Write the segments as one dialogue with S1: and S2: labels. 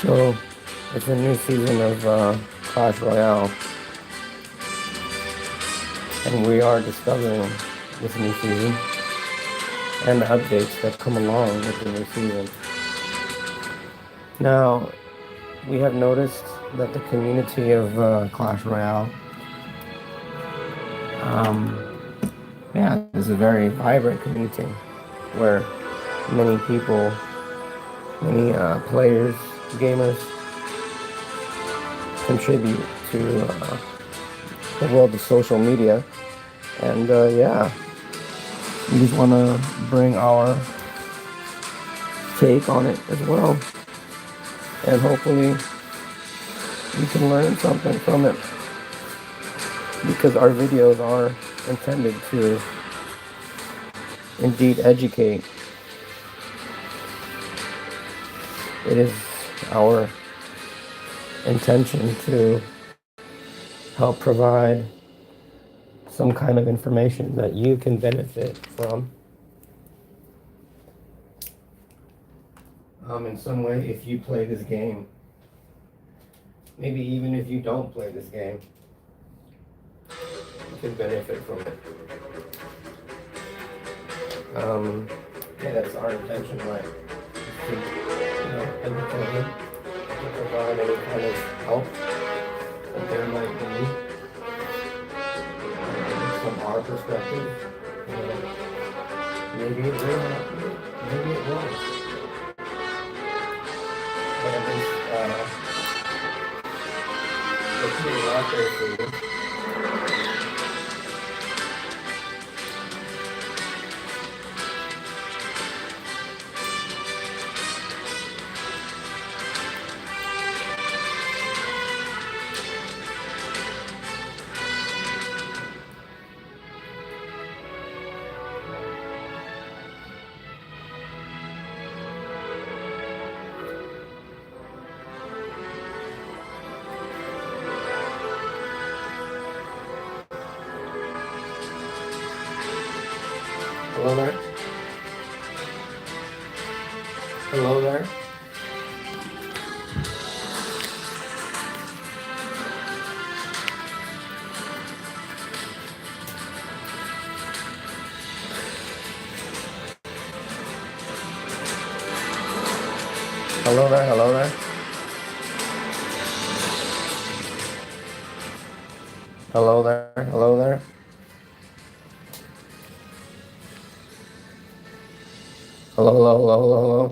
S1: So it's a new season of Clash Royale, and we are discovering this new season and the updates that come along with the new season. Now, we have noticed that the community of Clash Royale, is a very vibrant community where many people, many players, gamers contribute to the world of social media. And we just want to bring our take on it as well. And hopefully you can learn something from it, because our videos are intended to indeed educate. It is our intention to help provide some kind of information that you can benefit from in some way if you play this game. Maybe even if you don't play this game, you can benefit from it. That's our intention, right? To, entertain, to provide any kind of help that there might be from our perspective. Maybe it will help you, maybe it won't. But at least let's put it out there for you. Hello there? Hello there? Hello there, hello there? Hello there, hello there? Hello, hello, hello, hello, hello?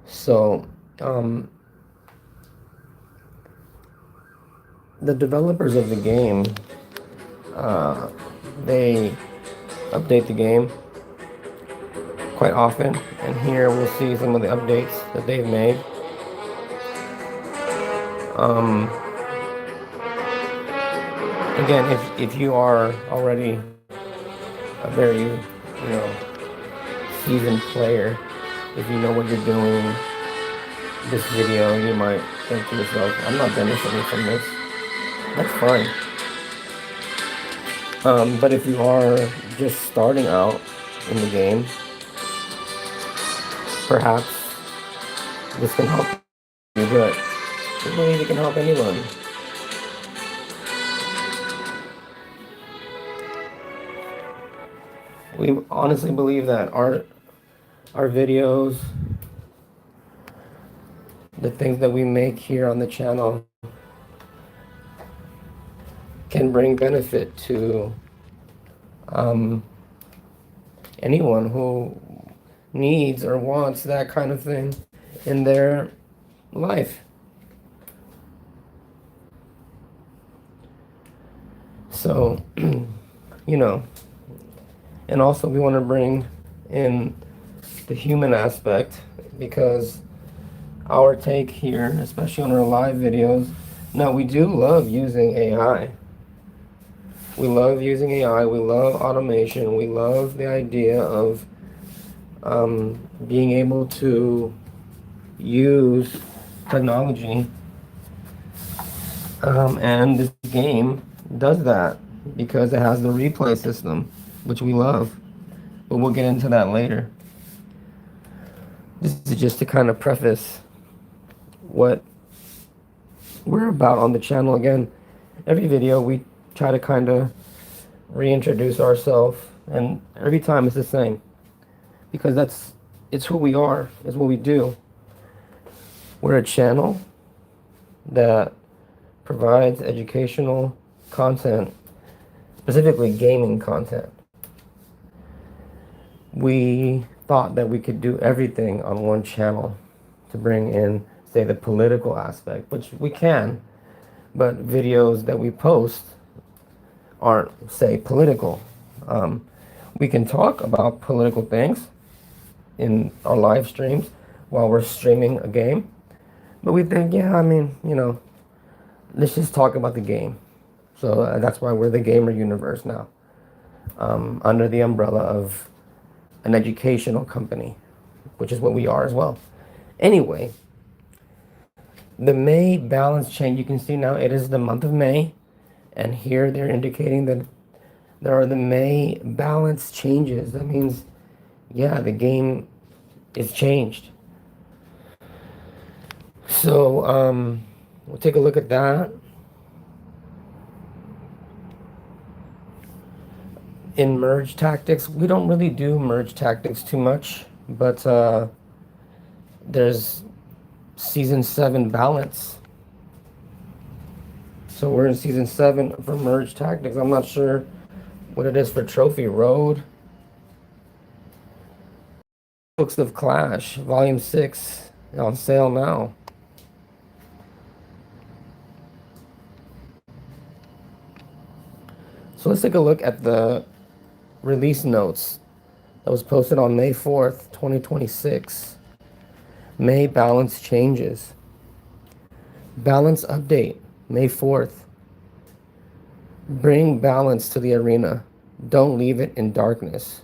S1: So, the developers of the game, they update the game quite often, and here we'll see some of the updates that they've made. Again, if you are already a very, seasoned player, if you know what you're doing, this video, you might think to yourself, I'm not benefiting from this. That's fine. But if you are just starting out in the game, perhaps this can help you, but I believe it can help anyone. We honestly believe that our videos, the things that we make here on the channel, can bring benefit to anyone who needs or wants that kind of thing in their life. So, and also we want to bring in the human aspect, because our take here, especially on our live videos, now we do love using AI. We love using AI, we love automation, we love the idea of being able to use technology, and this game does that. because it has the replay system, which we love. But we'll get into that later. This is just to kind of preface what we're about on the channel. Again, every video we try to kind of reintroduce ourselves, and every time it's the same, because it's who we are, it's what we do. We're a channel that provides educational content, specifically gaming content. We thought that we could do everything on one channel to bring in, say, the political aspect, which we can, but videos that we post aren't, say, political. We can talk about political things in our live streams while we're streaming a game, but we think, yeah, I mean, let's just talk about the game. So that's why we're the Gamer Universe now, under the umbrella of an educational company, which is what we are as well. Anyway, the May balance change, you can see now it is the month of May, and here they're indicating that there are the May balance changes. That means, yeah, the game is changed. So we'll take a look at that. In merge tactics, we don't really do merge tactics too much, but there's season 7 balance. So we're in season 7 for merge tactics. I'm not sure what it is for Trophy Road. Books of Clash, Volume 6, on sale now. So let's take a look at the release notes that was posted on May 4th, 2026. May balance changes. Balance update, May 4th. Bring balance to the arena. Don't leave it in darkness.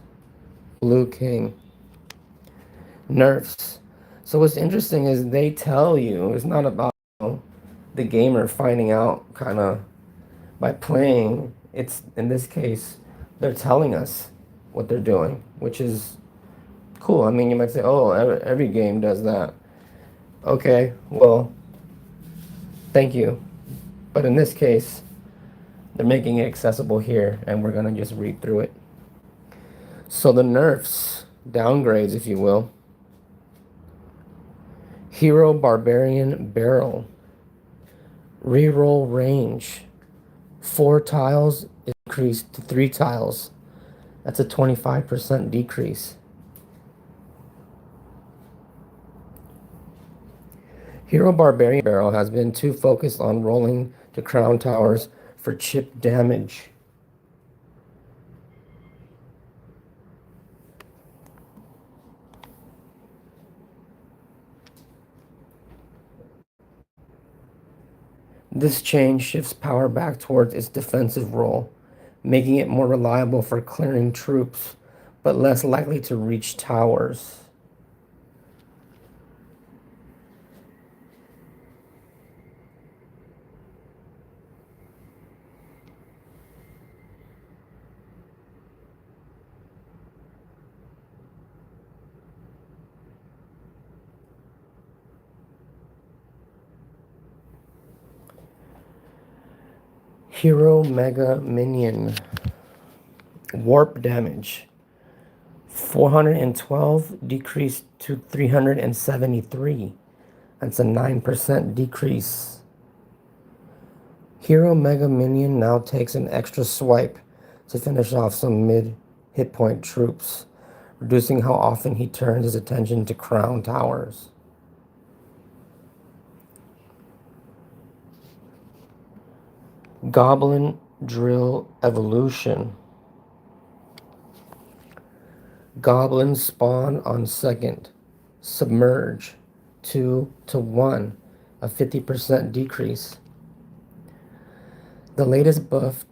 S1: Blue King. Nerfs. So what's interesting is they tell you, it's not about the gamer finding out kind of by playing. It's, in this case, they're telling us what they're doing, which is cool. I mean, you might say, oh, every game does that. Okay, well, thank you. But in this case, they're making it accessible here, and we're going to just read through it. So the nerfs, downgrades, if you will. Hero Barbarian Barrel. Reroll range. 4 tiles increased to 3 tiles. That's a 25% decrease. Hero Barbarian Barrel has been too focused on rolling to crown towers for chip damage. This change shifts power back towards its defensive role, making it more reliable for clearing troops, but less likely to reach towers. Hero Mega Minion. Warp damage. 412 decreased to 373. That's a 9% decrease. Hero Mega Minion now takes an extra swipe to finish off some mid-hit point troops, reducing how often he turns his attention to crown towers. Goblin Drill Evolution. Goblins spawn on second. Submerge. 2 to 1. A 50% decrease. The latest buff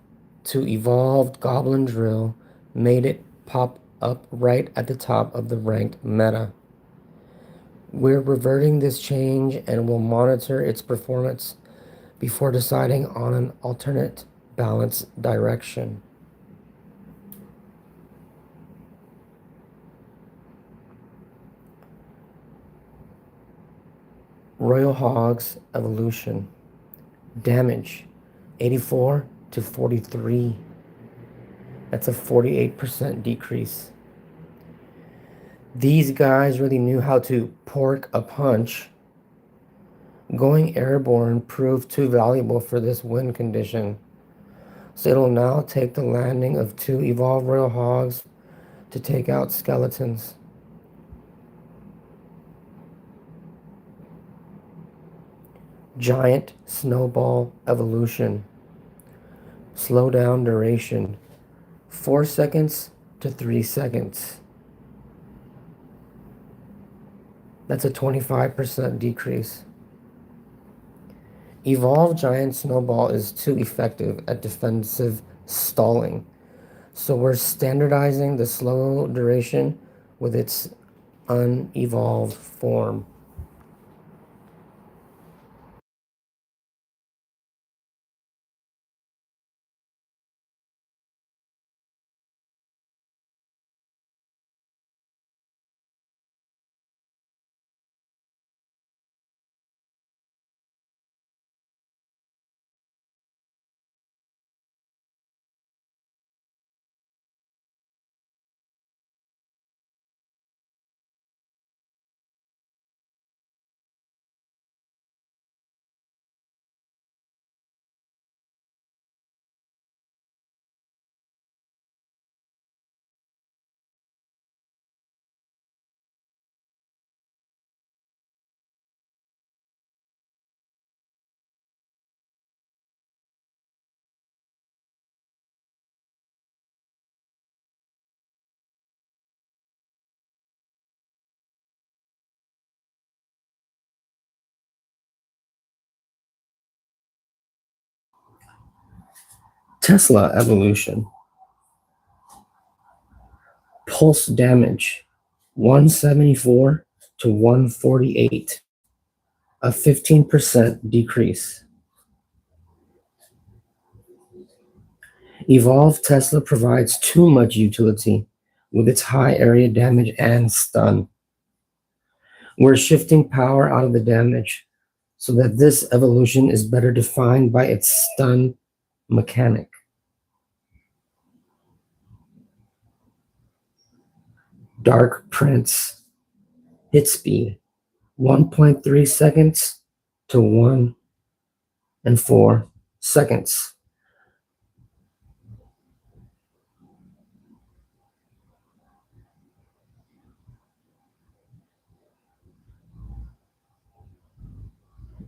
S1: to evolved Goblin Drill made it pop up right at the top of the ranked meta. We're reverting this change and will monitor its performance before deciding on an alternate balance direction. Royal Hog's evolution. Damage 84 to 43. That's a 48% decrease. These guys really knew how to pork a punch. Going airborne proved too valuable for this win condition. So it'll now take the landing of 2 evolved Royal Hogs to take out skeletons. Giant snowball evolution. Slow down duration 4 seconds to 3 seconds. That's a 25% decrease. Evolved Giant Snowball is too effective at defensive stalling. So we're standardizing the slow duration with its unevolved form. Tesla evolution. Pulse damage 174 to 148. A 15% decrease. Evolved Tesla provides too much utility with its high area damage and stun. We're shifting power out of the damage so that this evolution is better defined by its stun mechanic. Dark Prince. Hit speed 1.3 seconds to 1 and 4 seconds.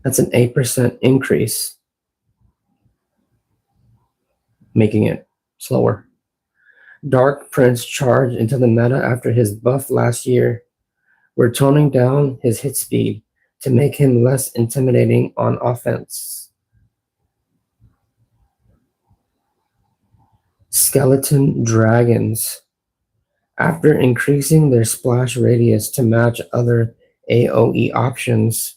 S1: That's an 8% increase, making it slower. Dark Prince charged into the meta after his buff last year. We're toning down his hit speed to make him less intimidating on offense. Skeleton Dragons. After increasing their splash radius to match other AoE options,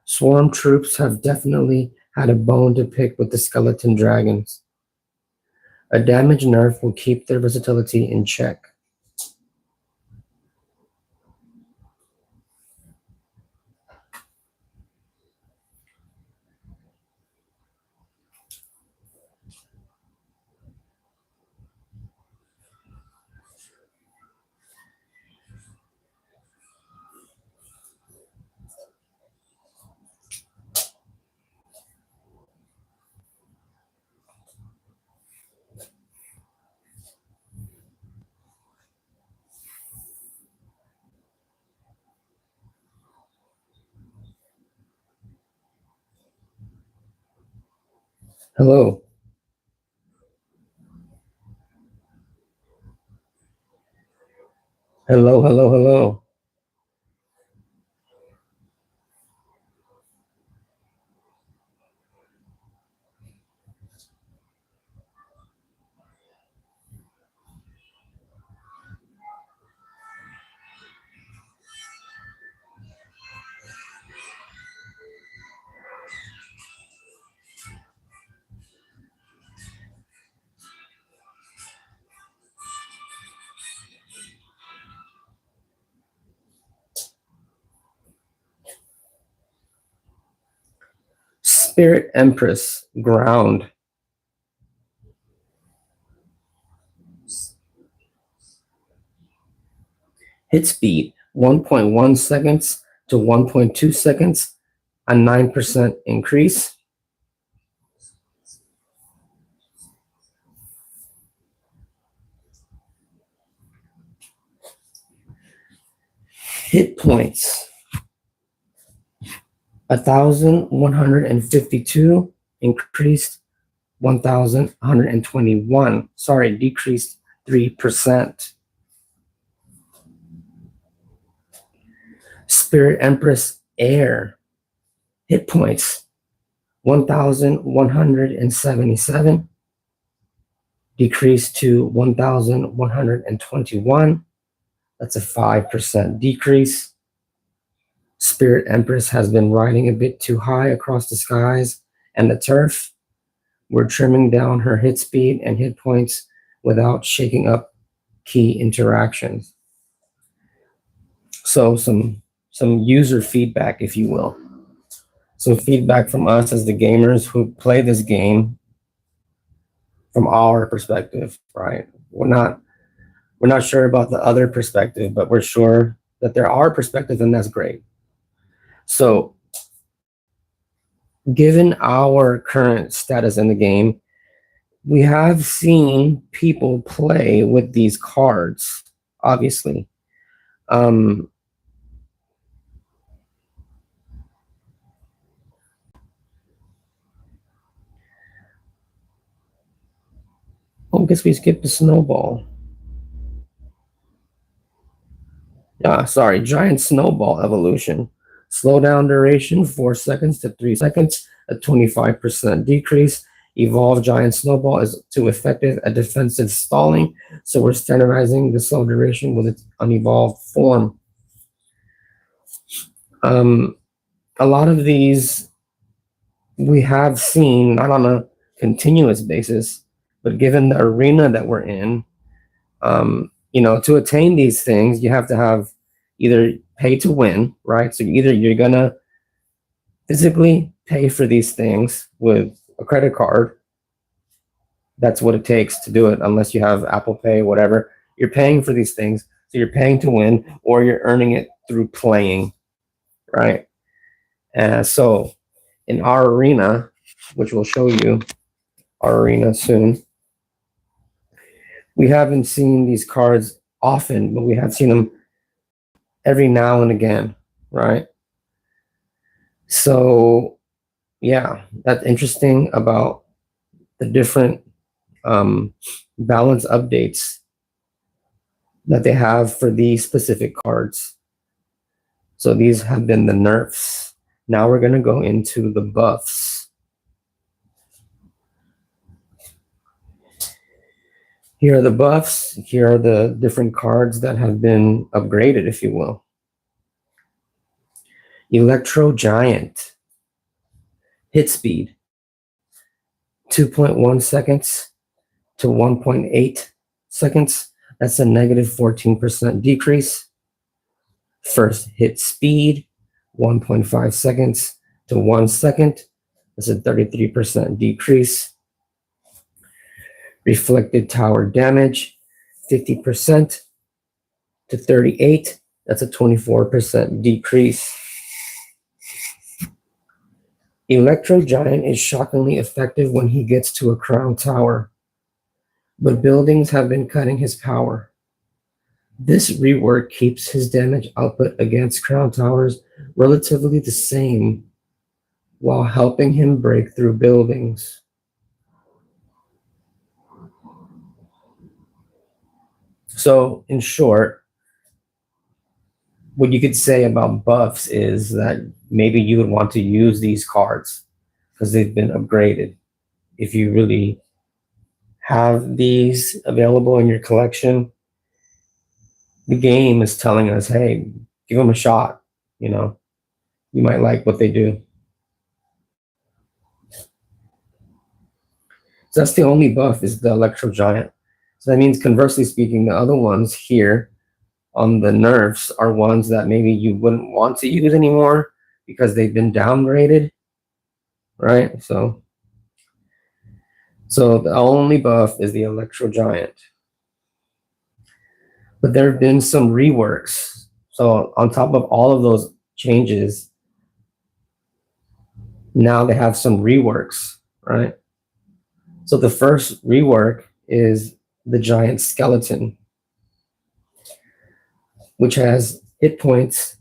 S1: Swarm troops have definitely had a bone to pick with the Skeleton Dragons. A damage nerf will keep their versatility in check. Hello. Hello, hello, hello. Spirit Empress ground. Hit speed 1.1 seconds to 1.2 seconds, a 9% increase. Hit points 1,152, increased 1,121. Sorry, decreased 3%. Spirit Empress Air. Hit points 1,177, decreased to 1,121. That's a 5% decrease. Spirit Empress has been riding a bit too high across the skies and the turf. We're trimming down her hit speed and hit points without shaking up key interactions. So some user feedback, if you will. Some feedback from us as the gamers who play this game from our perspective, right? We're not sure about the other perspective, but we're sure that there are perspectives, and that's great. So given our current status in the game, we have seen people play with these cards, obviously. I guess we skipped the snowball. Sorry, giant snowball evolution. Slow down duration 4 seconds to 3 seconds, a 25% decrease. Evolve giant snowball is too effective at defensive stalling, so we're standardizing the slow duration with its unevolved form. A lot of these we have seen not on a continuous basis, but given the arena that we're in, to attain these things, you have to have either pay to win, right? So either you're gonna physically pay for these things with a credit card. That's what it takes to do it, unless you have Apple Pay, whatever. You're paying for these things, so you're paying to win, or you're earning it through playing, right? So in our arena, which we'll show you our arena soon, we haven't seen these cards often, but we have seen them every now and again, right? So yeah, that's interesting about the different balance updates that they have for these specific cards. So these have been the nerfs. Now we're going to go into the buffs. Here are the buffs. Here are the different cards that have been upgraded, if you will. Electro Giant. Hit speed 2.1 seconds to 1.8 seconds. That's a negative 14% decrease. First hit speed 1.5 seconds to 1 second. That's a 33% decrease. Reflected tower damage 50% to 38. That's a 24% decrease. Electro Giant is shockingly effective when he gets to a crown tower, but buildings have been cutting his power. This rework keeps his damage output against crown towers relatively the same, while helping him break through buildings. So, in short, what you could say about buffs is that maybe you would want to use these cards because they've been upgraded. If you really have these available in your collection, the game is telling us, hey, give them a shot. You might like what they do. So that's the only buff, is the Electro Giant. So that means, conversely speaking, the other ones here on the nerfs are ones that maybe you wouldn't want to use anymore because they've been downgraded. right? So the only buff is the Electro Giant. But there have been some reworks. So on top of all of those changes, now they have some reworks, right? So the first rework is the Giant Skeleton, which has hit points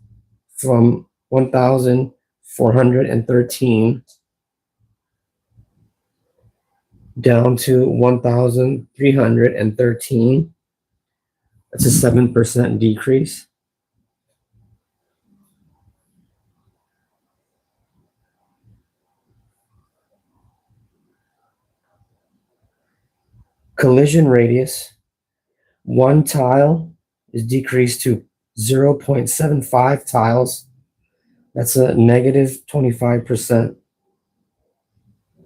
S1: from 1,413 down to 1,313. That's a 7% decrease. Collision radius, one tile is decreased to 0.75 tiles. That's a negative 25%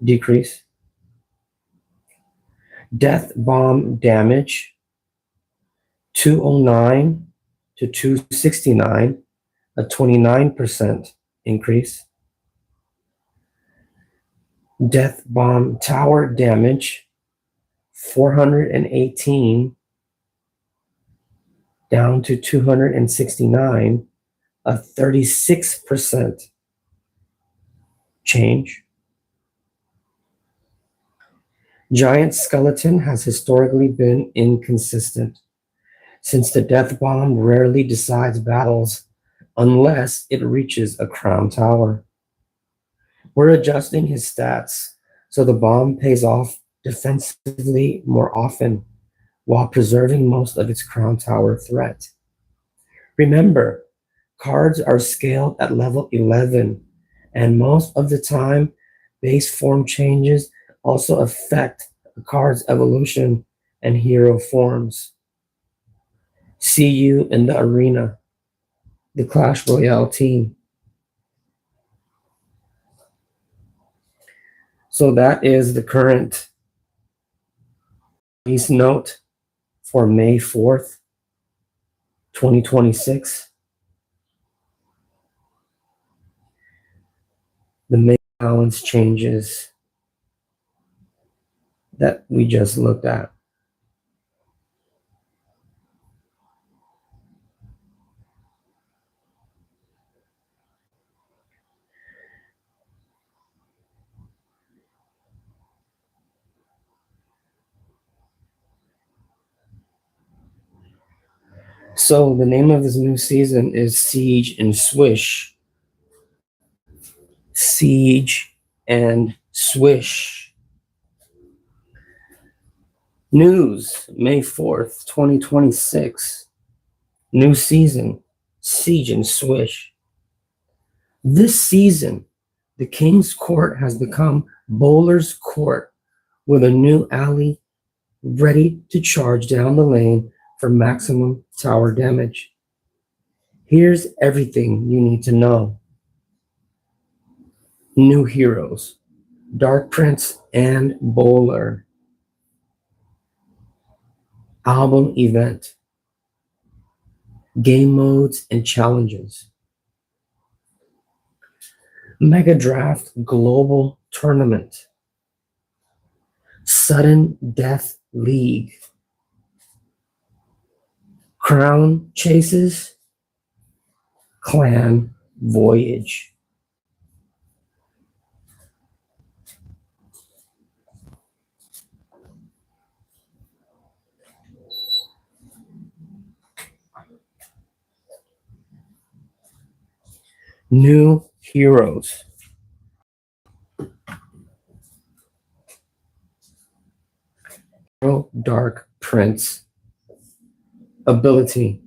S1: decrease. Death bomb damage, 209 to 269, a 29% increase. Death bomb tower damage, 418 down to 269, a 36% change. Giant Skeleton has historically been inconsistent, since the death bomb rarely decides battles unless it reaches a crown tower. We're adjusting his stats so the bomb pays off defensively more often while preserving most of its crown tower threat. Remember, cards are scaled at level 11, and most of the time, base form changes also affect the card's evolution and hero forms. See you in the arena, the Clash Royale team. So that is the current release note for May 4th, 2026. The main balance changes that we just looked at. So the name of this new season is Siege and Swish. Siege and Swish. News, May 4th, 2026. New season, Siege and Swish. This season, the King's Court has become Bowler's Court, with a new alley ready to charge down the lane for maximum tower damage. Here's everything you need to know. New heroes, Dark Prince and Bowler. Album event. Game modes and challenges. Mega Draft Global Tournament. Sudden Death League. Crown Chases. Clan Voyage. New heroes. Dark Prince. Ability.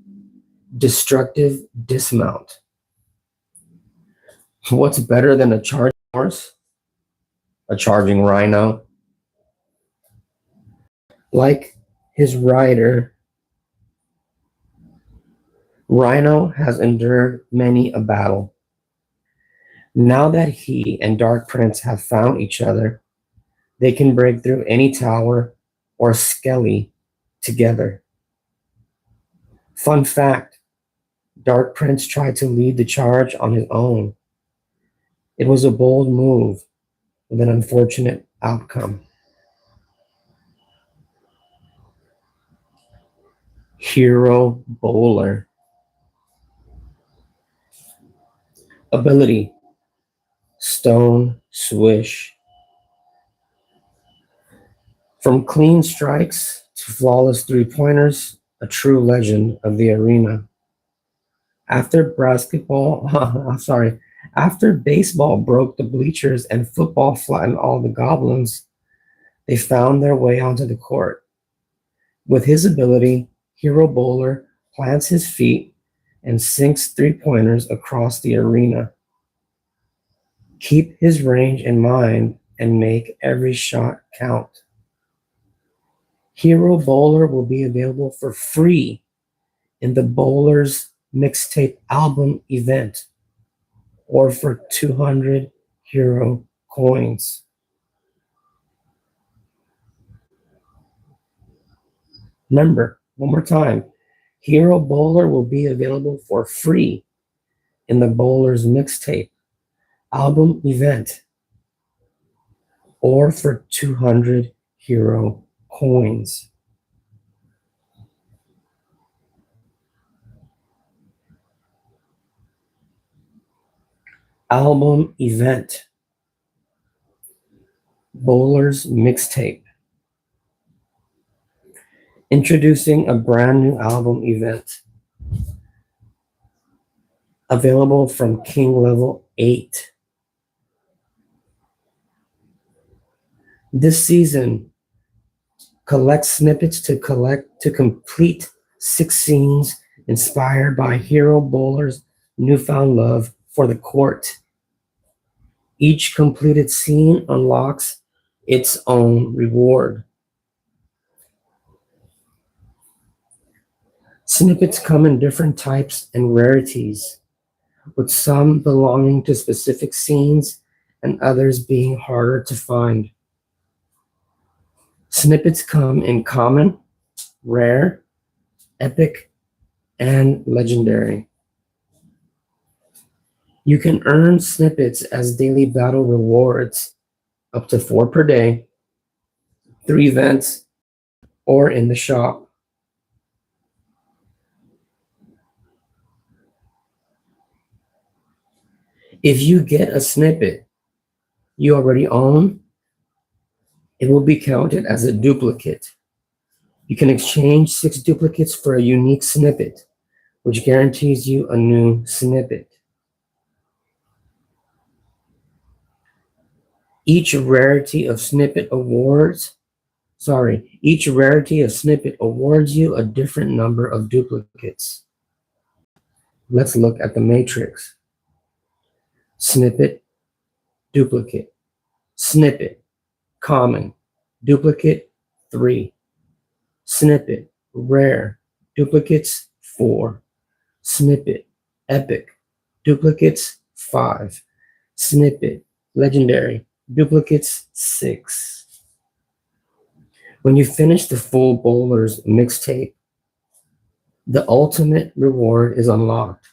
S1: Destructive Dismount. What's better than a charging horse? A charging rhino. Like his rider, Rhino has endured many a battle. Now that he and Dark Prince have found each other, they can break through any tower or skelly together. Fun fact, Dark Prince tried to lead the charge on his own. It was a bold move, with an unfortunate outcome. Hero Bowler. Ability: Stone Swish. From clean strikes to flawless three-pointers, a true legend of the arena. After basketball, after baseball broke the bleachers and football flattened all the goblins, they found their way onto the court. With his ability, Hero Bowler plants his feet and sinks three-pointers across the arena. Keep his range in mind and make every shot count. Hero Bowler will be available for free in the Bowlers Mixtape Album event or for 200 Hero coins. Remember, one more time, Hero Bowler will be available for free in the Bowlers Mixtape Album event or for 200 Hero coins. Album event. Bowlers Mixtape. Introducing a brand new album event. Available from King Level 8. This season, collect snippets to complete 6 scenes inspired by Hero Bowler's newfound love for the court. Each completed scene unlocks its own reward. Snippets come in different types and rarities, with some belonging to specific scenes and others being harder to find. Snippets come in common, rare, epic, and legendary. You can earn snippets as daily battle rewards, up to 4 per day, 3 events, or in the shop. If you get a snippet you already own, it will be counted as a duplicate. You can exchange 6 duplicates for a unique snippet, which guarantees you a new snippet. Each rarity of snippet awards you a different number of duplicates. Let's look at the matrix. Snippet, duplicate, snippet, common, duplicate, 3, snippet, rare, duplicates, 4, snippet, epic, duplicates, 5, snippet, legendary, duplicates, 6. When you finish the full Bowlers Mixtape, the ultimate reward is unlocked,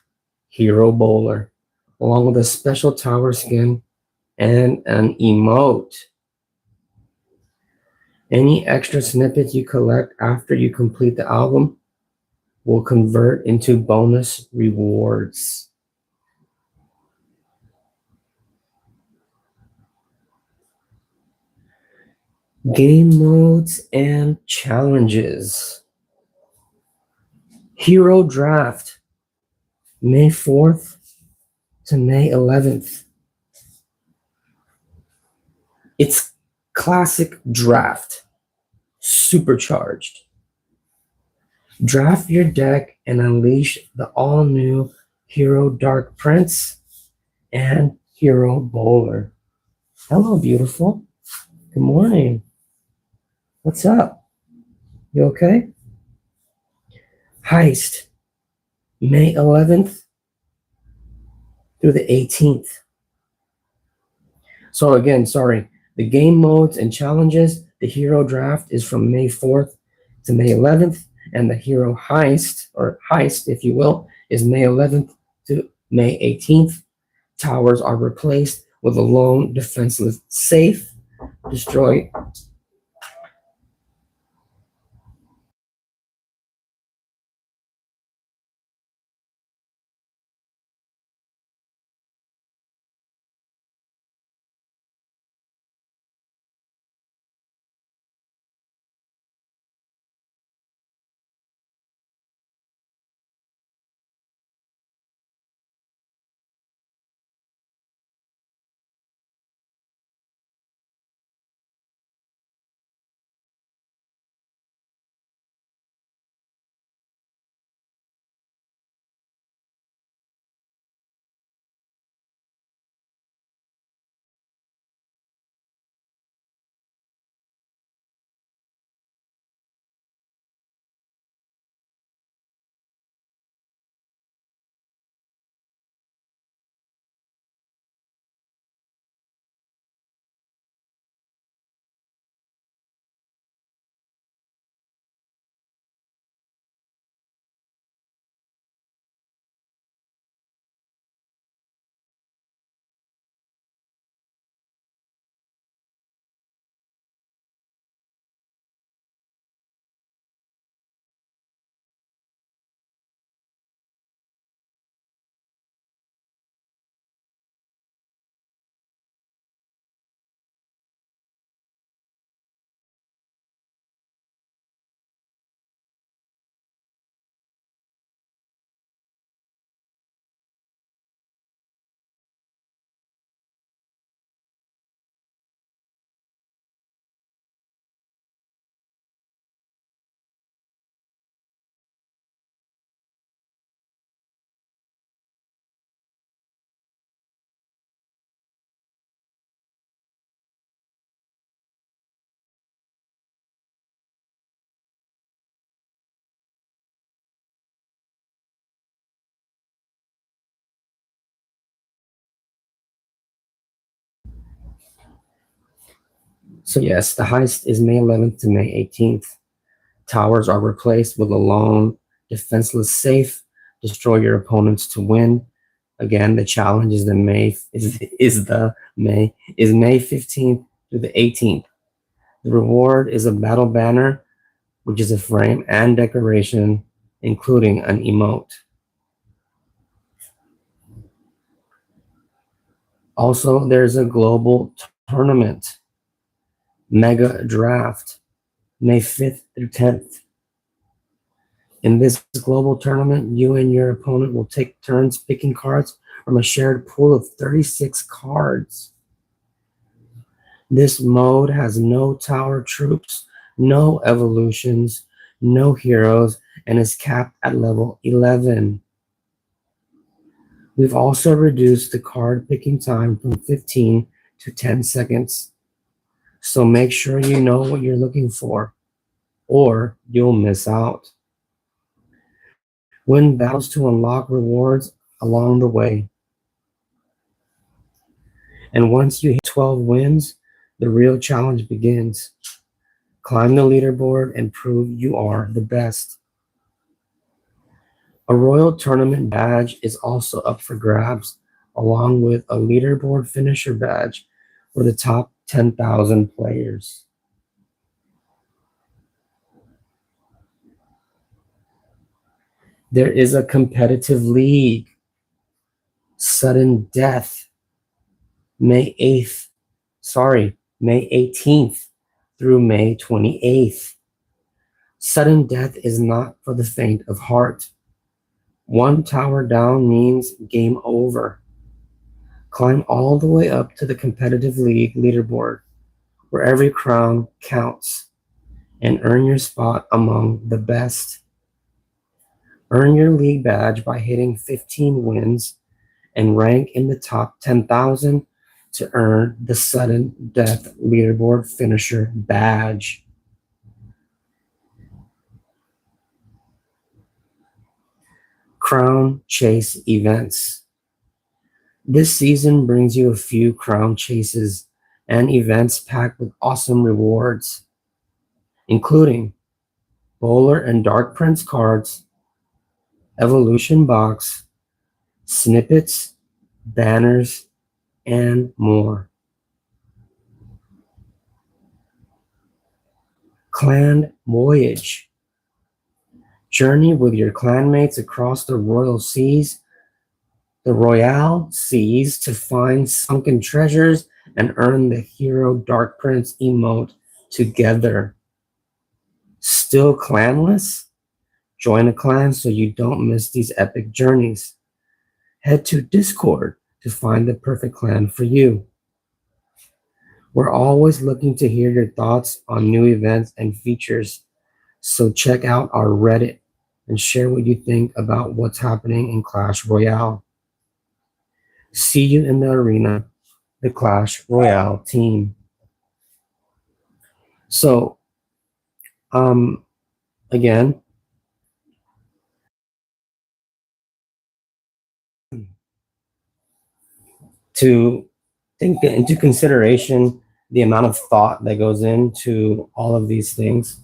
S1: Hero Bowler, along with a special tower skin and an emote. Any extra snippets you collect after you complete the album will convert into bonus rewards. Game modes and challenges. Hero Draft, May 4th to May 11th. It's classic draft, supercharged. Draft your deck and unleash the all-new Hero Dark Prince and Hero Bowler. Hello, beautiful. Good morning. What's up? You okay? Heist, May 11th through the 18th. So again, the game modes and challenges, the Hero Draft is from May 4th to May 11th, and the Hero Heist, or Heist, if you will, is May 11th to May 18th. Towers are replaced with a lone, defenseless, safe, destroy. So yes, the heist is May 11th to May 18th. Towers are replaced with a lone, defenseless safe. Destroy your opponents to win. Again, the challenge is May 15th through the 18th. The reward is a battle banner, which is a frame and decoration, including an emote. Also, there's a global tournament, Mega Draft, May 5th through 10th. In this global tournament, you and your opponent will take turns picking cards from a shared pool of 36 cards. This mode has no tower troops, no evolutions, no heroes, and is capped at level 11. We've also reduced the card picking time from 15 to 10 seconds. So make sure you know what you're looking for, or you'll miss out. Win battles to unlock rewards along the way. And once you hit 12 wins, the real challenge begins. Climb the leaderboard and prove you are the best. A Royal Tournament badge is also up for grabs, along with a leaderboard finisher badge for the top 10,000 players. There is a competitive league, Sudden Death, May 18th through May 28th. Sudden death is not for the faint of heart. One tower down means game over. Climb all the way up to the competitive league leaderboard, where every crown counts, and earn your spot among the best. Earn your league badge by hitting 15 wins and rank in the top 10,000 to earn the Sudden Death Leaderboard Finisher badge. Crown Chase events. This season brings you a few crown chases and events packed with awesome rewards, including Bowler and Dark Prince cards, Evolution box, snippets, banners, and more. Clan Voyage. Journey with your clanmates across the royal seas, the Royale seas, to find sunken treasures and earn the hero Dark Prince emote together. Still clanless? Join a clan so you don't miss these epic journeys. Head to Discord to find the perfect clan for you. We're always looking to hear your thoughts on new events and features, so check out our Reddit and share what you think about what's happening in Clash Royale. See you in the arena, the Clash Royale team. So, again, to take into consideration the amount of thought that goes into all of these things.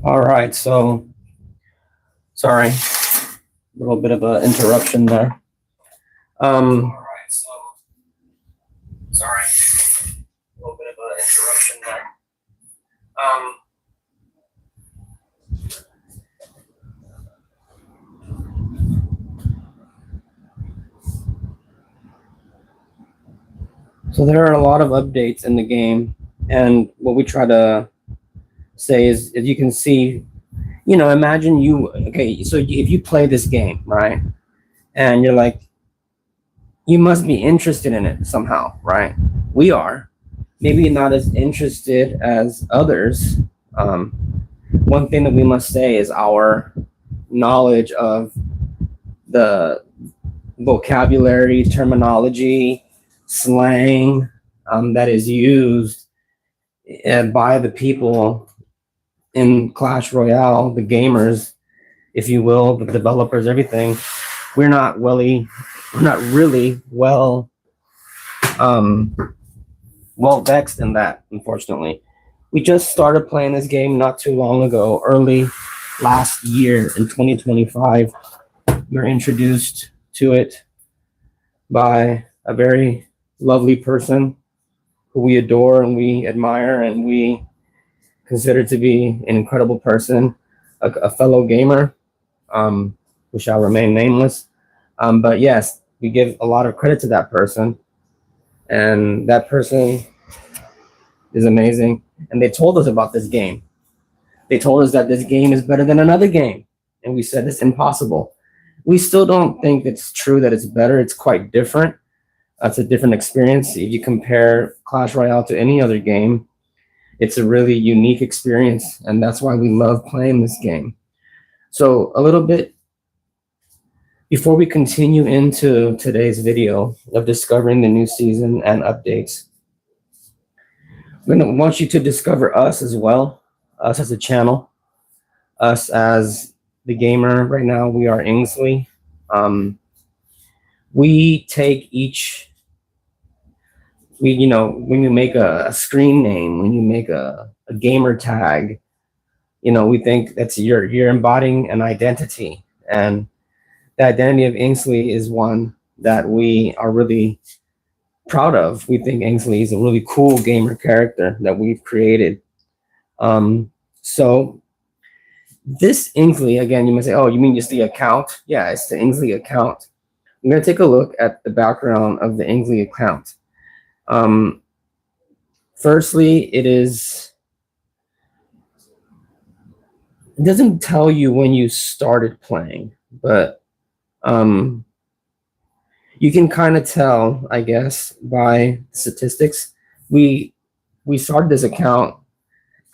S1: All right, so sorry, a little bit of an interruption there. All right, so sorry, a little bit of an interruption there. So there are a lot of updates in the game, and what we try to say is, as you can see, imagine okay, so if you play this game, right, and you're like, you must be interested in it somehow, right? We are. Maybe not as interested as others. Um, One thing that we must say is our knowledge of the vocabulary, terminology, slang that is used by the people in Clash Royale, the gamers, if you will, the developers, everything. We're not really um, well vexed in that, unfortunately. We just started playing this game not too long ago, early last year in 2025. We were introduced to it by a very lovely person who we adore and we admire and we consider to be an incredible person, a fellow gamer, who shall remain nameless. But yes, we give a lot of credit to that person, and that person is amazing. And they told us about this game. They told us that this game is better than another game, and we said it's impossible. We still don't think it's true that it's better. It's quite different. It's a different experience. If you compare Clash Royale to any other game, it's a really unique experience, and that's why we love playing this game. So a little bit before we continue into today's video of discovering the new season and updates, I'm going to want you to discover us as well, us as a channel, us as the gamer. Right now, we are Ingsley. We take when you make a screen name, when you make a gamer tag, we think that's you're embodying an identity. And the identity of Ingsley is one that we are really proud of. We think Ingsley is a really cool gamer character that we've created. So this Ingsley, again, you might say, oh, you mean just the account? Yeah, it's the Ingsley account. I'm going to take a look at the background of the Ingsley account. Firstly, it doesn't tell you when you started playing, but you can kind of tell, I guess, by statistics. We started this account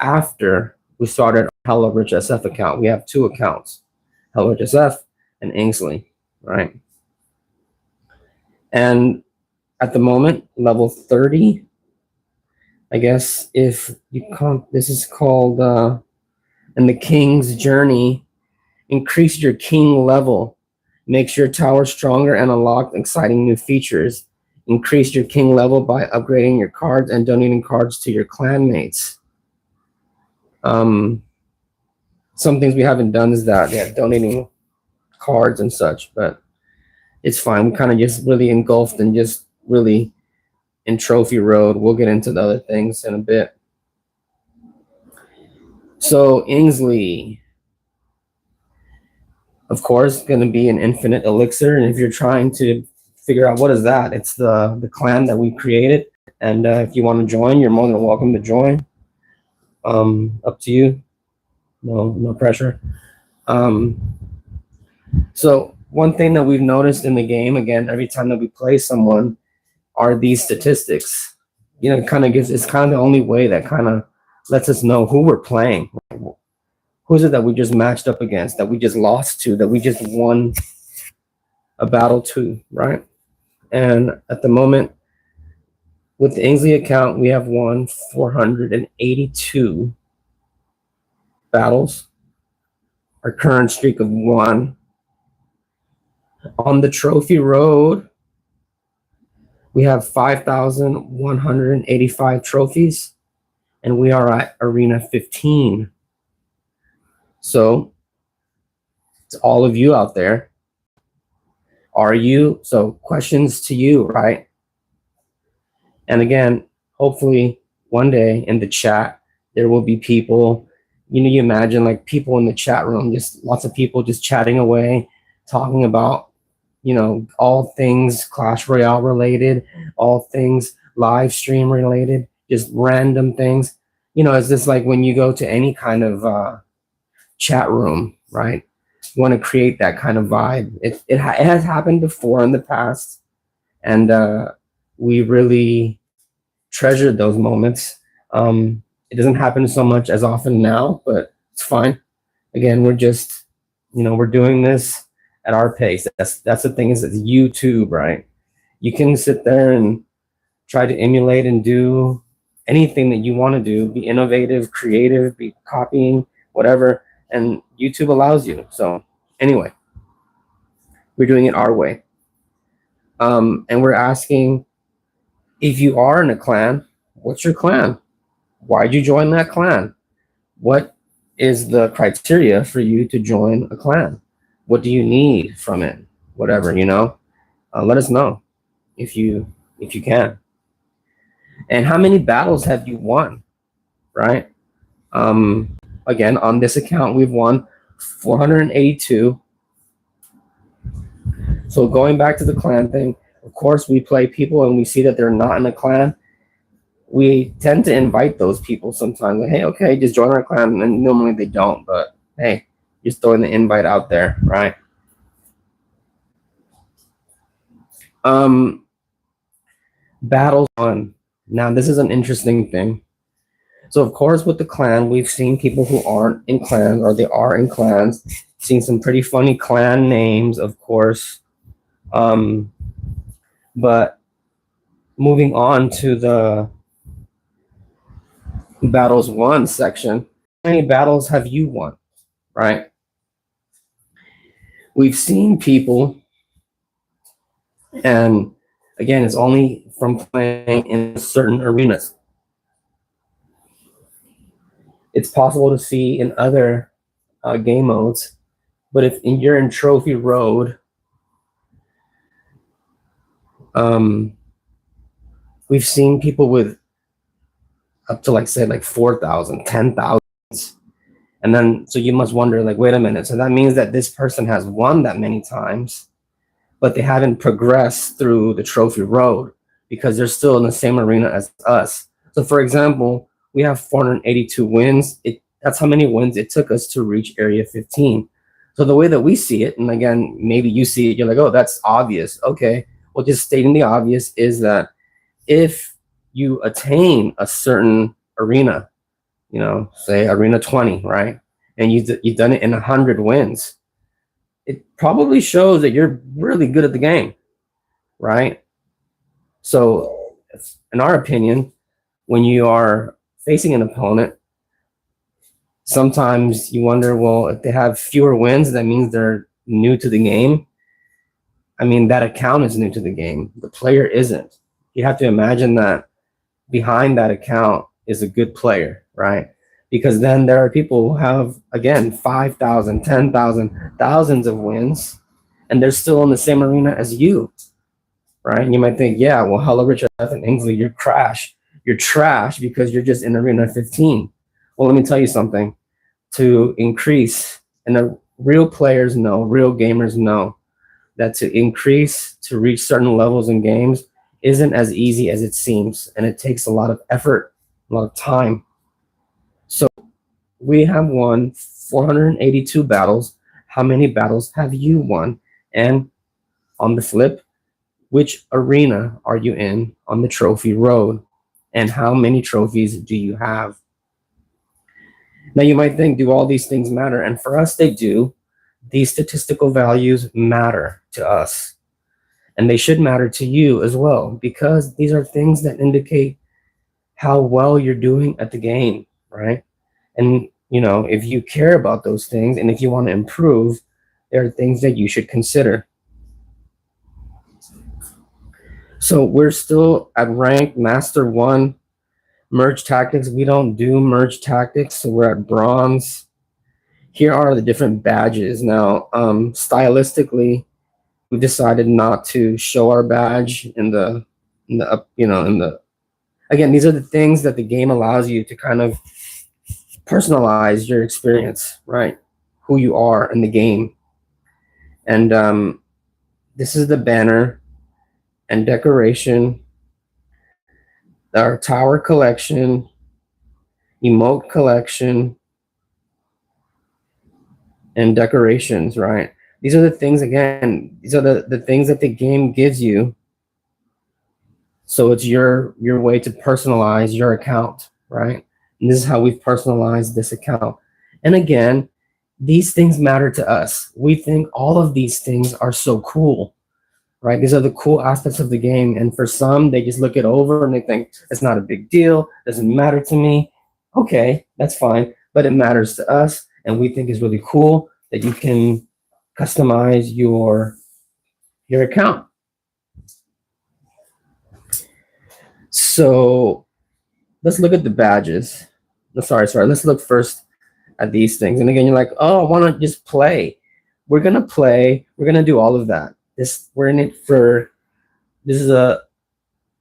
S1: after we started our HELLARICHSF account. We have two accounts, HELLARICHSF and Ingsley, right? And at the moment, level 30, I guess, if you come, this is called in the King's Journey, increase your king level, makes your tower stronger and unlock exciting new features. Increase your king level by upgrading your cards and donating cards to your clanmates. Some things we haven't done is that, yeah, donating cards and such, but it's fine. We kind of just really engulfed and just really in trophy road. We'll get into the other things in a bit. So Ingsley, of course, going to be an infinite elixir. And if you're trying to figure out what is that, it's the clan that we created. And if you want to join, you're more than welcome to join. Up to you. No pressure. So one thing that we've noticed in the game, again, every time that we play someone, are these statistics. It's kind of the only way that kind of lets us know who we're playing. Who's it that we just matched up against, that we just lost to, that we just won a battle to, right? And at the moment, with the Ingsley account, we have won 482 battles. Our current streak of 1. On the trophy road, we have 5,185 trophies, and we are at Arena 15. So to all of you out there, so questions to you, right? And again, hopefully one day in the chat, there will be people, you imagine like people in the chat room, just lots of people just chatting away, talking about, all things Clash Royale related, all things live stream related, just random things. It's just like when you go to any kind of chat room, right? You want to create that kind of vibe. It has happened before in the past, and we really treasured those moments. It doesn't happen so much as often now, but it's fine. Again, we're just, we're doing this at our pace. That's the thing, is it's YouTube, right? You can sit there and try to emulate and do anything that you want to do, be innovative, creative, be copying, whatever, and YouTube allows you. So anyway, we're doing it our way. And we're asking, if you are in a clan, what's your clan? Why'd you join that clan? What is the criteria for you to join a clan? What do you need from it? Whatever, let us know if you can. And how many battles have you won, right? Again, on this account, we've won 482. So going back to the clan thing, of course, we play people and we see that they're not in a clan. We tend to invite those people sometimes. Like, hey, okay, just join our clan. And normally they don't, but hey, just throwing the invite out there, right? Battles won. Now, this is an interesting thing. So, of course, with the clan, we've seen people who aren't in clans, or they are in clans. Seen some pretty funny clan names, of course. But moving on to the battles won section, how many battles have you won, right? We've seen people, and again, it's only from playing in certain arenas. It's possible to see in other game modes, but if you're in Trophy Road, we've seen people with up to, like, say, like 4,000, 10,000. And then, so you must wonder, like, wait a minute. So that means that this person has won that many times, but they haven't progressed through the Trophy Road because they're still in the same arena as us. So, for example, we have 482 wins. That's how many wins it took us to reach Area 15. So the way that we see it, and again, maybe you see it, you're like, oh, that's obvious. Okay, well, just stating the obvious is that if you attain a certain arena, say arena 20, right? And you've done it in 100 wins, it probably shows that you're really good at the game, right? So in our opinion, when you are facing an opponent, sometimes you wonder, well, if they have fewer wins, that means they're new to the game. I mean, that account is new to the game. The player isn't. You have to imagine that behind that account is a good player, right? Because then there are people who have, again, 5,000, 10,000, thousands of wins, and they're still in the same arena as you, right? And you might think, yeah, well, HELLARICHSF and Ingsley, you're trash. You're trash because you're just in arena 15. Well, let me tell you something. To increase, and the real players know, real gamers know, that to increase, to reach certain levels in games isn't as easy as it seems, and it takes a lot of effort, a lot of time. So we have won 482 battles. How many battles have you won? And on the flip, which arena are you in on the Trophy Road? And how many trophies do you have? Now, you might think, do all these things matter? And for us, they do. These statistical values matter to us. And they should matter to you as well, because these are things that indicate how well you're doing at the game, right? And, if you care about those things and if you want to improve, there are things that you should consider. So we're still at rank Master 1. Merge tactics, we don't do merge tactics, so we're at bronze. here are the different badges. Now, stylistically, we decided not to show our badge in the in the again, these are the things that the game allows you to kind of personalize your experience, right? Who you are in the game. And this is the banner and decoration, our tower collection, emote collection, and decorations, right? These are the things, again, these are the things that the game gives you. So it's your way to personalize your account, right? And this is how we've personalized this account. And again, these things matter to us. We think all of these things are so cool, right? These are the cool aspects of the game. And for some, they just look it over and they think it's not a big deal, doesn't matter to me. Okay, that's fine. But it matters to us. And we think it's really cool that you can customize your account. So let's look at the badges. Sorry. Let's look first at these things. And again, you're like, oh, I want to just play. We're gonna play. We're gonna do all of that. We're in it for. This is a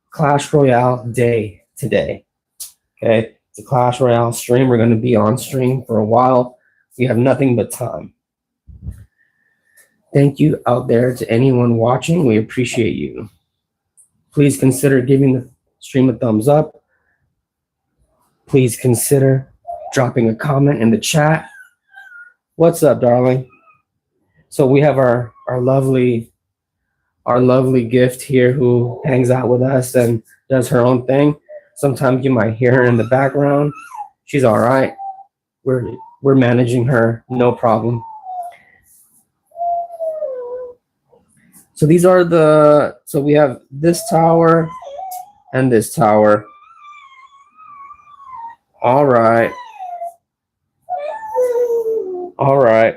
S1: Clash Royale day today. Okay, it's a Clash Royale stream. We're gonna be on stream for a while. We have nothing but time. Thank you out there to anyone watching. We appreciate you. Please consider giving the stream a thumbs up. Please consider dropping a comment in the chat. What's up, darling? So we have our lovely gift here who hangs out with us and does her own thing. Sometimes you might hear her in the background. She's all right. We're managing her, no problem. So these are so we have this tower and this tower. All right. All right.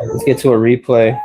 S1: Let's get to a replay.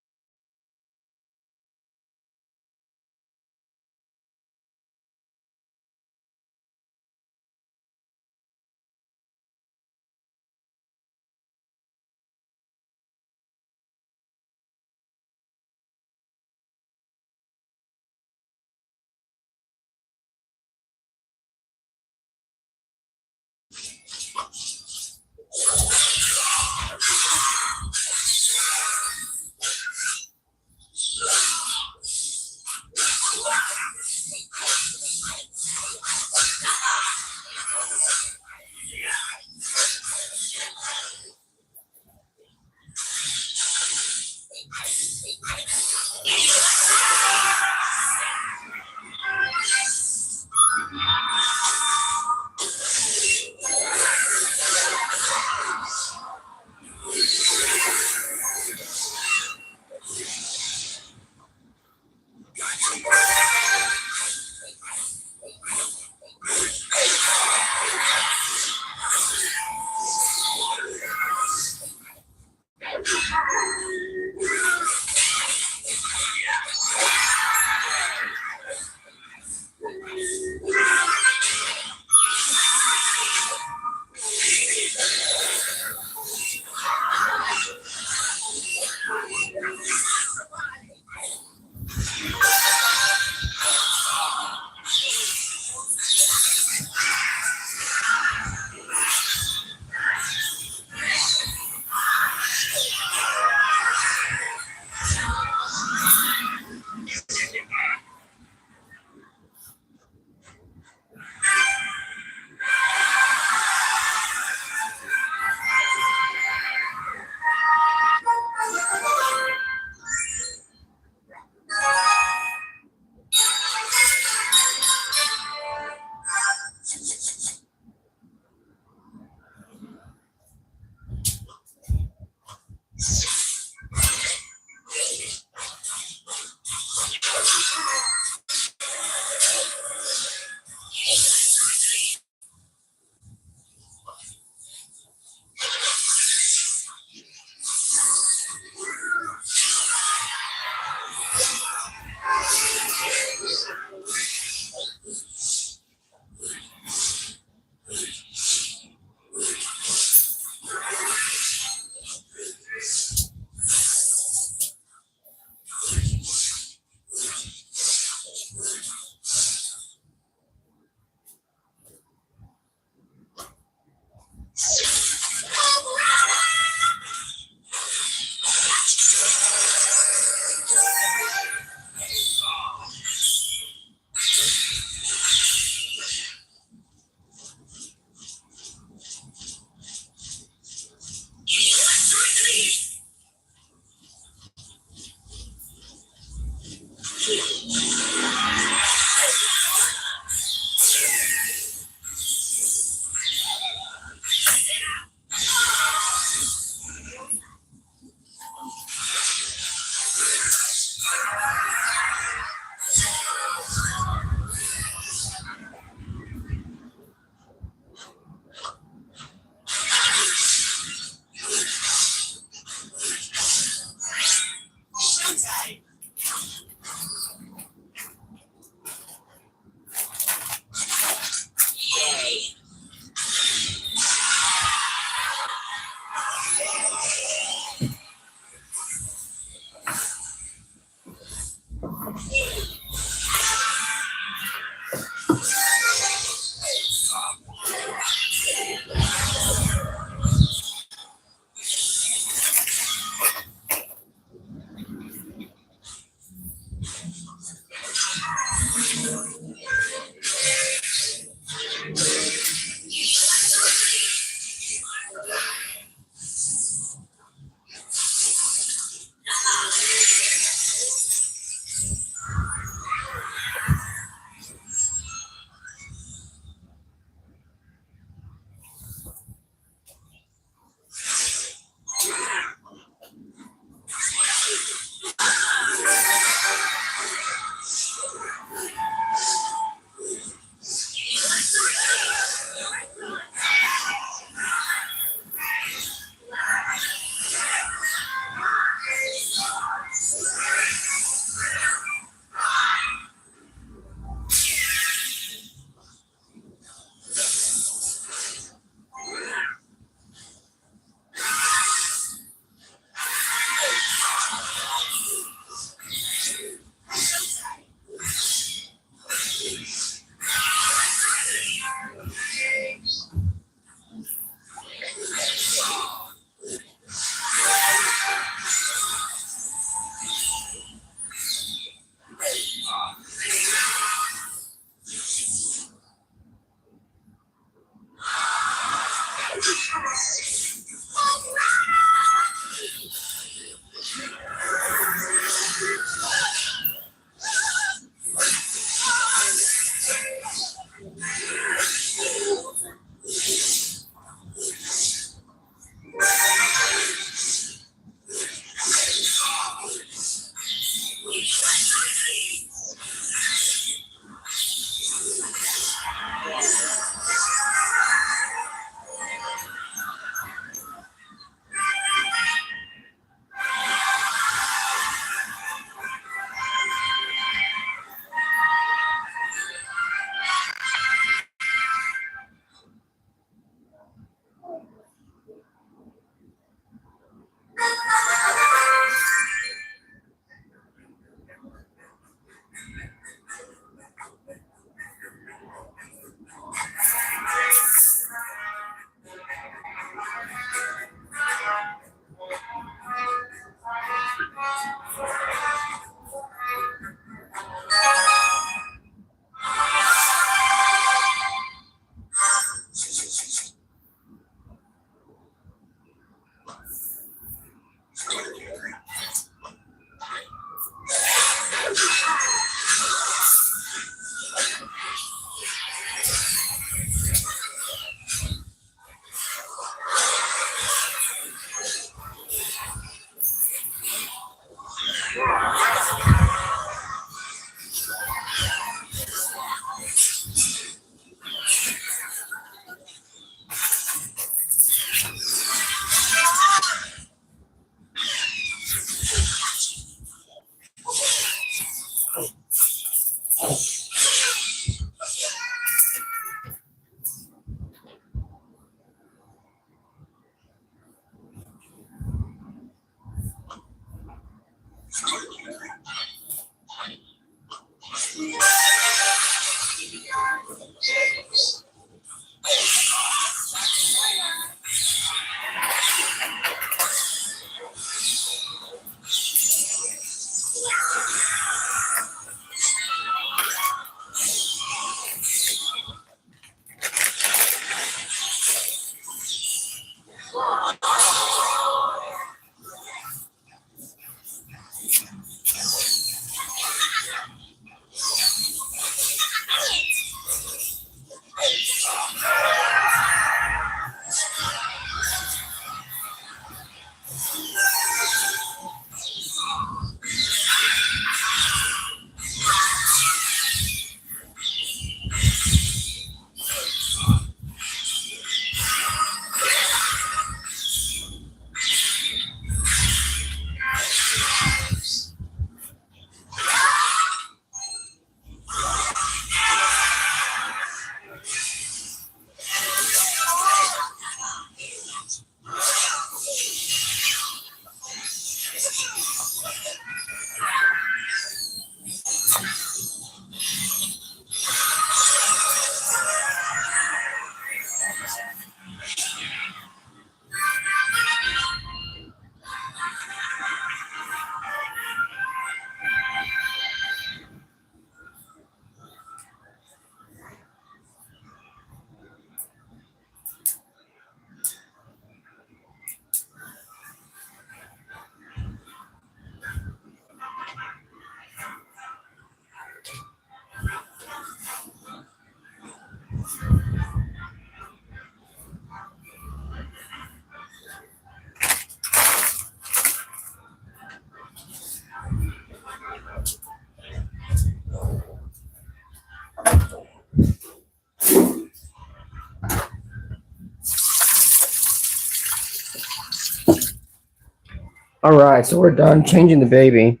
S1: All right, so we're done changing the baby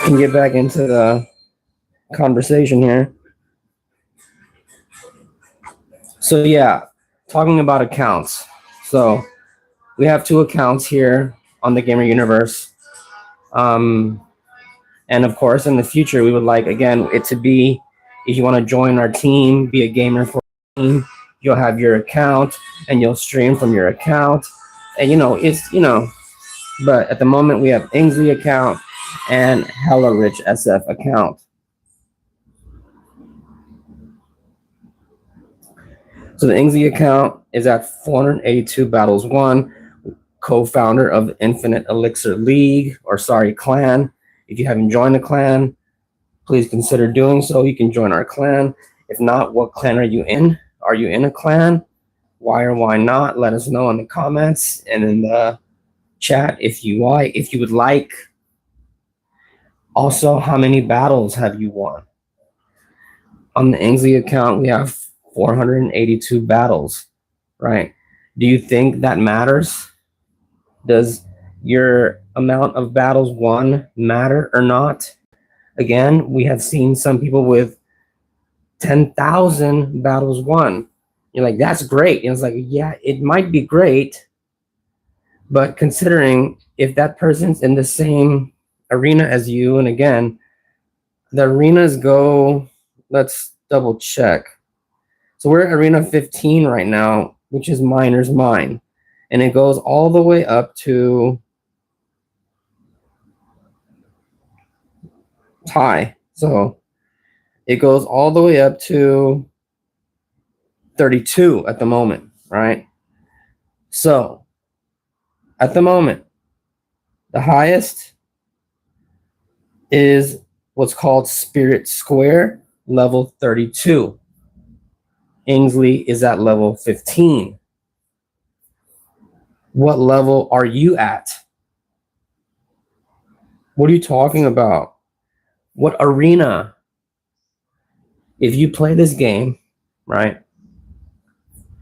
S1: and get back into the conversation here. So yeah, talking about accounts. So we have 2 accounts here on the Gamer Universe. And of course, in the future, we would like, again, it to be, if you want to join our team, be a gamer for our team, you'll have your account and you'll stream from your account. And, but at the moment, we have Ingsley account and HELLARICHSF account. So the Ingsley account is at 482 battles won, co-founder of Infinite Elixir League, or sorry, clan. If you haven't joined the clan, please consider doing so. You can join our clan. If not, what clan are you in? Are you in a clan? Why or why not? Let us know in the comments and in the chat if you would like. Also, how many battles have you won? On the Ingsley account, we have 482 battles, right? Do you think that matters? Does your amount of battles won matter or not? Again, we have seen some people with 10,000 battles won. You're like, that's great. And it's like, yeah, it might be great, but considering if that person's in the same arena as you, and again, the arenas go, let's double check. So we're at arena 15 right now, which is Miner's Mine. And it goes all the way up to high. So it goes all the way up to 32 at the moment, right? So at the moment, the highest is what's called Spirit Square, level 32. Ingsley is at level 15. What level are you at? What are you talking about? What arena? If you play this game, right?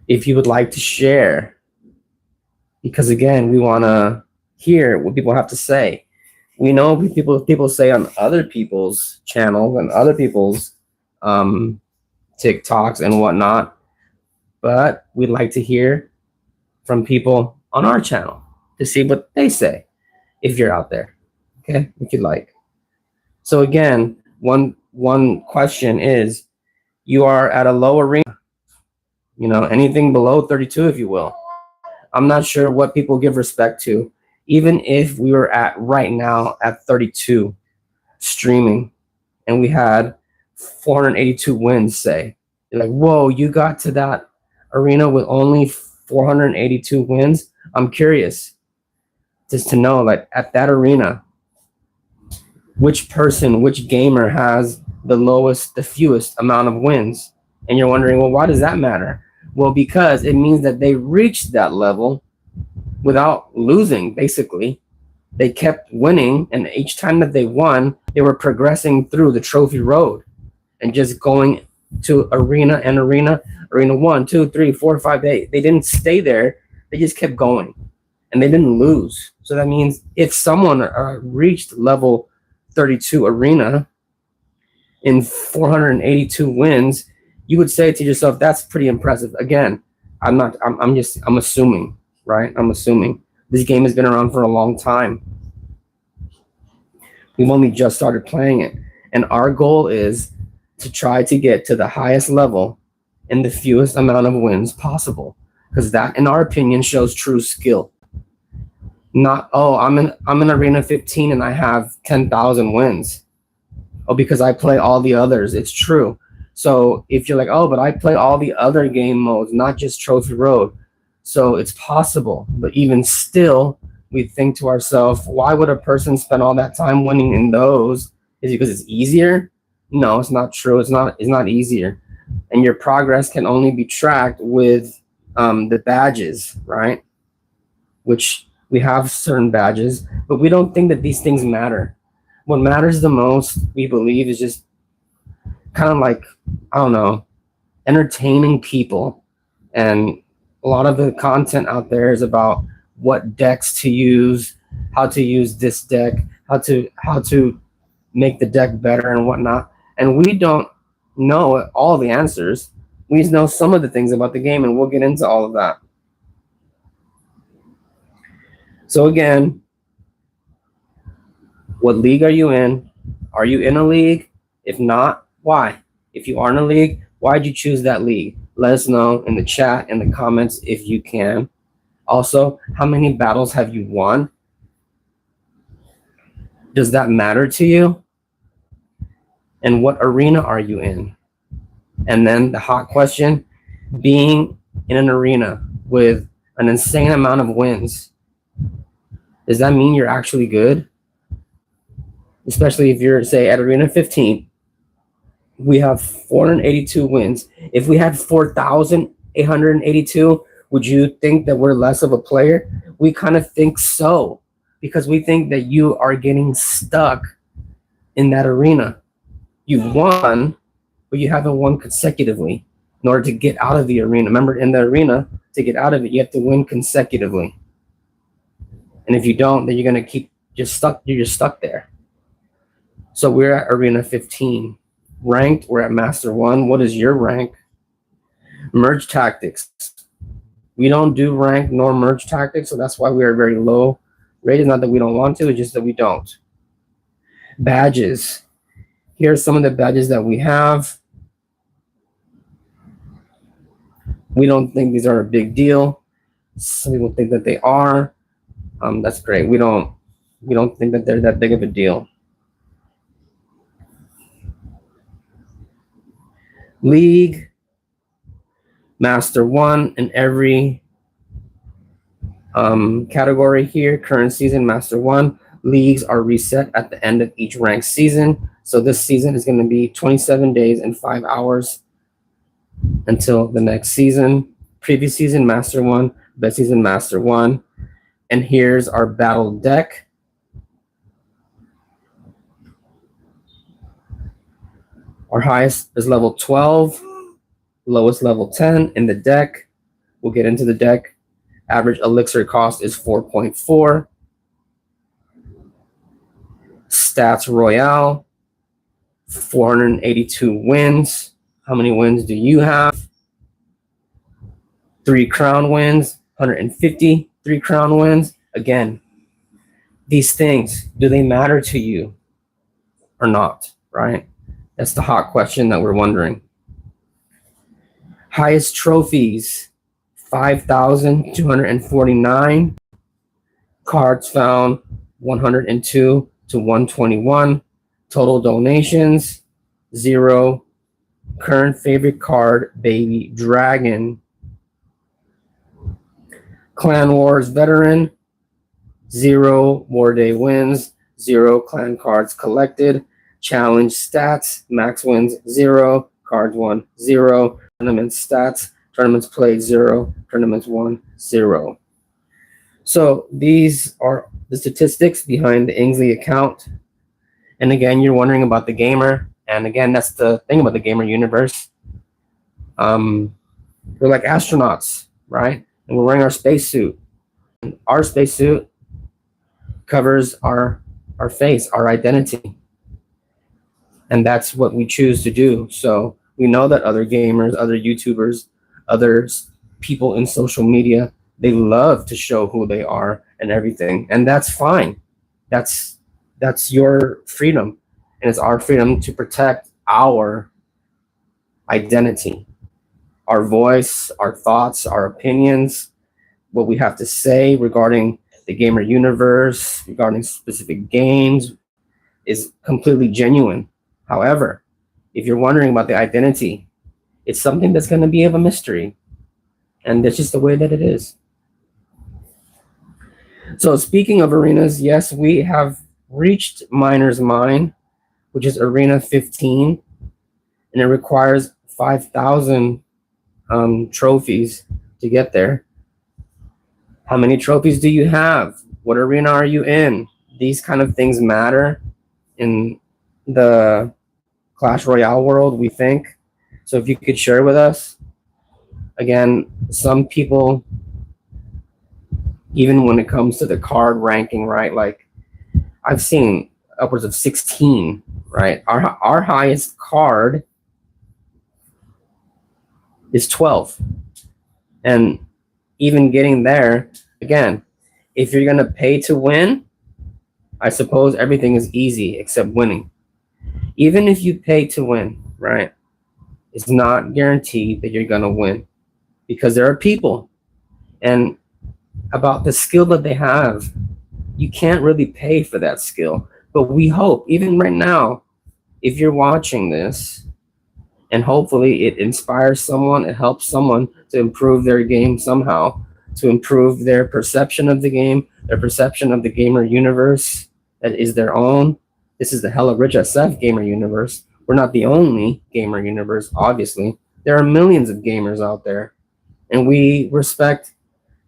S1: If you would like to share, because again, we want to hear what people have to say. We know people say on other people's channels and other people's TikToks and whatnot, but we'd like to hear from people on our channel to see what they say if you're out there, okay, if you'd like. So again, one question is, you are at a low arena, you know, anything below 32, if you will. I'm not sure what people give respect to. Even if we were at right now at 32 streaming and we had 482 wins, say, you're like, whoa, you got to that arena with only 482 wins. I'm curious just to know, like, at that arena, which person, which gamer has the lowest, the fewest amount of wins. And you're wondering, well, why does that matter? Well, because it means that they reached that level without losing, basically. They kept winning, and each time that they won, they were progressing through the trophy road and just going to arena and arena 1, 2, 3, 4, 5, 8. They didn't stay there. They just kept going, and they didn't lose. So that means if someone reached level 32 arena in 482 wins, you would say to yourself, that's pretty impressive. Again, I'm assuming, right? I'm assuming this game has been around for a long time. We've only just started playing it. And our goal is to try to get to the highest level in the fewest amount of wins possible. Because that, in our opinion, shows true skill. Not, oh, I'm in arena 15 and I have 10,000 wins. Oh, because I play all the others. It's true. So if you're like, oh, but I play all the other game modes, not just Trophy Road. So it's possible. But even still, we think to ourselves, why would a person spend all that time winning in those? Is it because it's easier? No, it's not true. It's not easier. And your progress can only be tracked with the badges, right? Which we have certain badges, but we don't think that these things matter. What matters the most, we believe, is just kind of like, I don't know, entertaining people. And a lot of the content out there is about what decks to use, how to use this deck, how to make the deck better and whatnot. And we don't know all the answers. We just know some of the things about the game, and we'll get into all of that. So again, what league are you in? Are you in a league? If not, why? If you are in a league, why did you choose that league? Let us know in the chat, in the comments, if you can. Also, how many battles have you won? Does that matter to you? And what arena are you in? And then the hot question, being in an arena with an insane amount of wins, does that mean you're actually good? Especially if you're, say, at Arena 15, we have 482 wins. If we had 4,882, would you think that we're less of a player? We kind of think so, because we think that you are getting stuck in that arena. You've won, but you haven't won consecutively in order to get out of the arena. Remember, in the arena, to get out of it, you have to win consecutively. And if you don't, then you're going to keep just stuck. You're just stuck there. So we're at Arena 15. Ranked, we're at Master 1. What is your rank? Merge tactics. We don't do rank nor merge tactics, so that's why we are very low rated. Not that we don't want to, it's just that we don't. Badges. Here are some of the badges that we have. We don't think these are a big deal. Some people think that they are. That's great. We don't think that they're that big of a deal. League, Master 1 in every category here. Current season, Master 1. Leagues are reset at the end of each ranked season. So this season is going to be 27 days and 5 hours until the next season. Previous season, Master 1. Best season, Master 1. And here's our battle deck. Our highest is level 12, lowest level 10 in the deck. We'll get into the deck. Average elixir cost is 4.4. Stats Royale, 482 wins. How many wins do you have? 3 crown wins, 153 crown wins. Again, these things, do they matter to you or not, right? That's the hot question that we're wondering. Highest trophies, 5,249. Cards found, 102 to 121. Total donations, 0. Current favorite card, Baby Dragon. Clan Wars Veteran, 0 War Day wins, 0 clan cards collected. Challenge stats, max wins 0, cards won 0, tournament stats, tournaments played 0, tournaments won 0. So these are the statistics behind the Ingsley account. And again, you're wondering about the gamer. And again, that's the thing about the gamer universe. We're like astronauts, right? And we're wearing our spacesuit. Our spacesuit covers our face, our identity. And that's what we choose to do. So we know that other gamers, other YouTubers, other people in social media, they love to show who they are and everything. And that's fine. That's your freedom. And it's our freedom to protect our identity, our voice, our thoughts, our opinions, what we have to say regarding the gamer universe, regarding specific games is completely genuine. However, if you're wondering about the identity, it's something that's going to be of a mystery. And that's just the way that it is. So speaking of arenas, yes, we have reached Miner's Mine, which is Arena 15. And it requires 5,000 trophies to get there. How many trophies do you have? What arena are you in? These kind of things matter in the Clash Royale world, we think. So if you could share with us. Again, some people, even when it comes to the card ranking, right? Like I've seen upwards of 16, right? Our highest card is 12. And even getting there, again, if you're going to pay to win, I suppose everything is easy except winning. Even if you pay to win, right, it's not guaranteed that you're going to win because there are people. And about the skill that they have, you can't really pay for that skill. But we hope, even right now, if you're watching this and hopefully it inspires someone, it helps someone to improve their game somehow, to improve their perception of the game, their perception of the gamer universe that is their own. This is the HELLARICHSF gamer universe. We're not the only gamer universe, obviously. There are millions of gamers out there, and we respect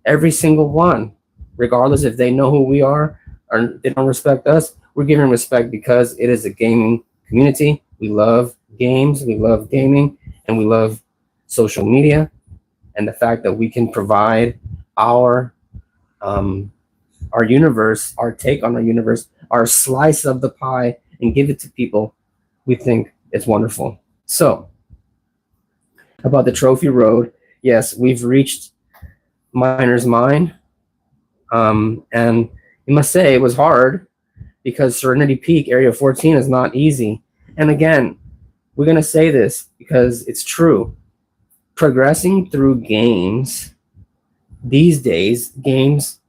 S1: every single one, regardless if they know who we are or they don't respect us. We're giving respect because it is a gaming community. We love games, we love gaming, and we love social media, and the fact that we can provide our our universe, our take on our universe, our slice of the pie, and give it to people. We think it's wonderful. So, about the trophy road, yes, we've reached Miner's Mine, and you must say it was hard because Serenity Peak Area 14 is not easy. And again, we're going to say this because it's true. Progressing through games these days, games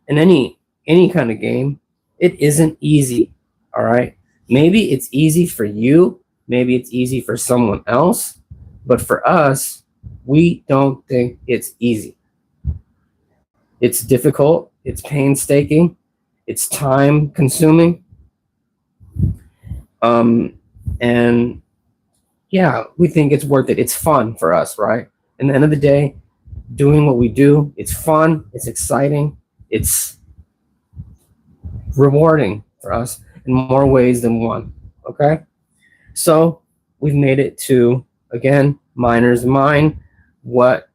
S1: and any kind of game, it isn't easy. All right. Maybe it's easy for you, maybe it's easy for someone else, but for us, we don't think it's easy. It's difficult, it's painstaking, it's time consuming. And yeah, we think it's worth it. It's fun for us, right? In the end of the day, doing what we do, it's fun, it's exciting, it's rewarding for us in more ways than one. Okay? So we've made it to, again, Miner's Mine. What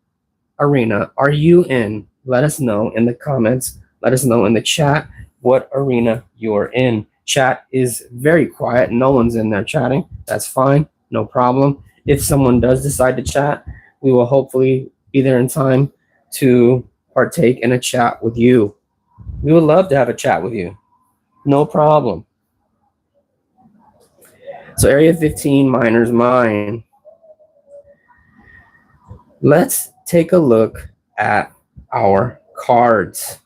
S1: arena are you in? Let us know in the comments. Let us know in the chat what arena you're in. Chat is very quiet. No one's in there chatting. That's fine. No problem. If someone does decide to chat, we will hopefully be there in time to partake in a chat with you. We would love to have a chat with you. No problem. So Area 15, Miner's Mine. Let's take a look at our cards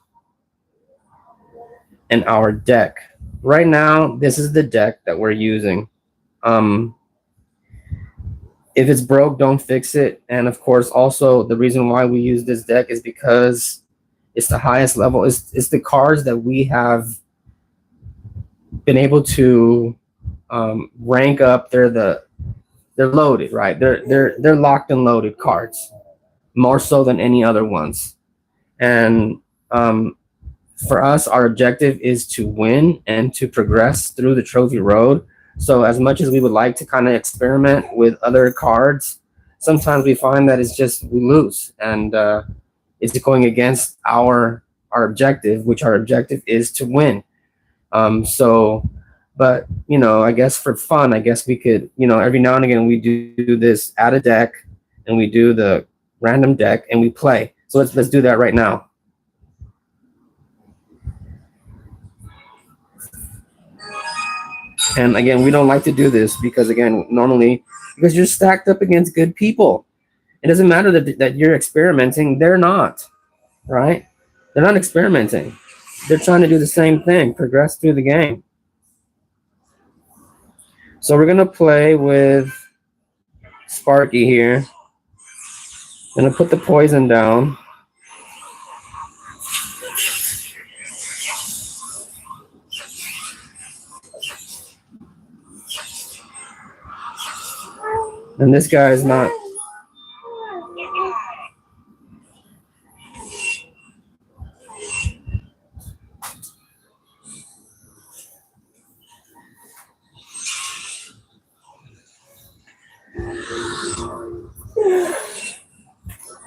S1: and our deck. Right now, this is the deck that we're using. If it's broke, don't fix it. And of course, also the reason why we use this deck is because it's the highest level. It's the cards that we have been able to rank up. They're loaded, right? They're locked and loaded cards, more so than any other ones. And for us, our objective is to win and to progress through the trophy road. So as much as we would like to kind of experiment with other cards, sometimes we find that it's just we lose, and it's going against our objective, which our objective is to win. But you know, I guess for fun, I guess we could, you know, every now and again we do this, add a deck, and we do the random deck and we play. So let's do that right now. And again, we don't like to do this because, again, normally, because you're stacked up against good people. It doesn't matter that you're experimenting. They're not, right? They're not experimenting. They're trying to do the same thing, progress through the game. So we're going to play with Sparky here. I'm going to put the poison down. And this guy is not.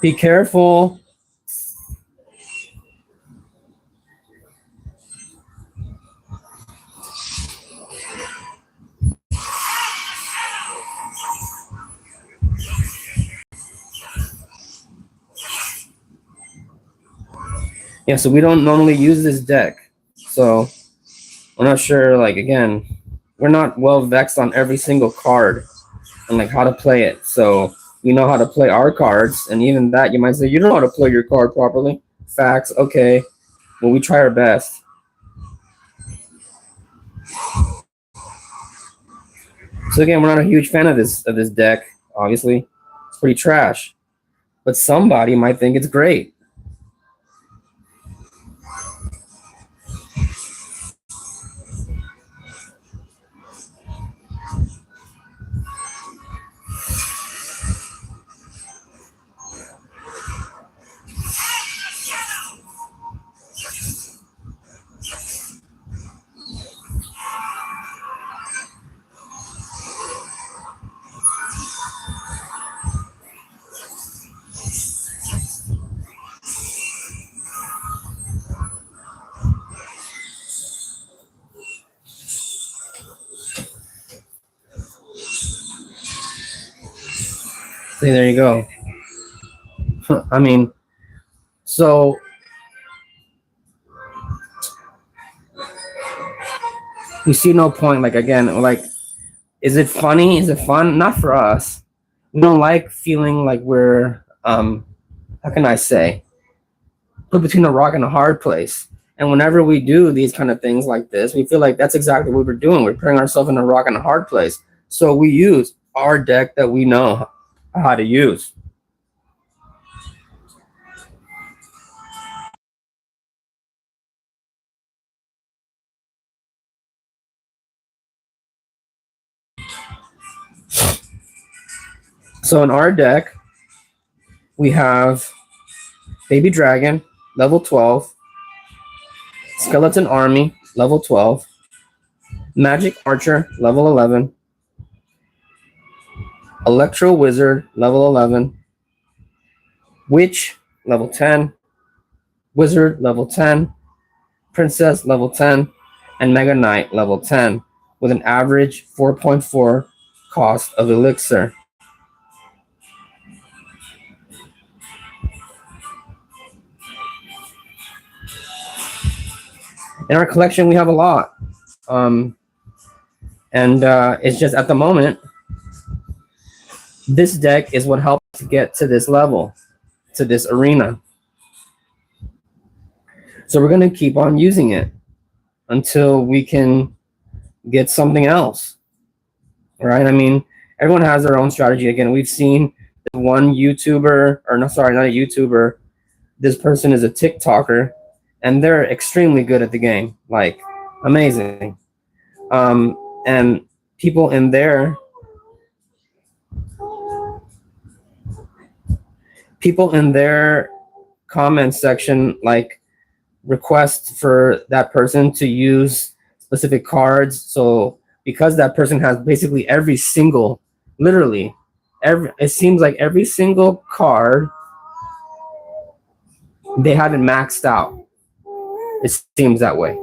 S1: Be careful. Yeah, so we don't normally use this deck. So we're not sure, like, again, we're not well vexed on every single card and like how to play it. So we know how to play our cards, and even that you might say you don't know how to play your card properly. Facts, okay. Well, we try our best. So again, we're not a huge fan of this deck. Obviously, it's pretty trash. But somebody might think it's great. See, there you go. I mean, so we see no point. Like, again, like, is it funny? Is it fun? Not for us. We don't like feeling like we're how can I say, put between a rock and a hard place. And whenever we do these kind of things like this, we feel like that's exactly what we're doing. We're putting ourselves in a rock and a hard place. So we use our deck that we know how to use. So in our deck, we have Baby Dragon, level 12, Skeleton Army, level 12, Magic Archer, level 11, Electro Wizard, level 11, Witch, level 10, Wizard, level 10, Princess, level 10, and Mega Knight, level 10, with an average 4.4 cost of Elixir. In our collection, we have a lot. It's just at the moment, this deck is what helps to get to this level, to this arena. So we're going to keep on using it until we can get something else, right? I mean, everyone has their own strategy. Again, we've seen one YouTuber, or no, sorry, not a YouTuber. This person is a TikToker, and they're extremely good at the game, like amazing. And people in their comment section like request for that person to use specific cards. So because that person has basically every single, literally it seems like every single card they have it maxed out. It seems that way.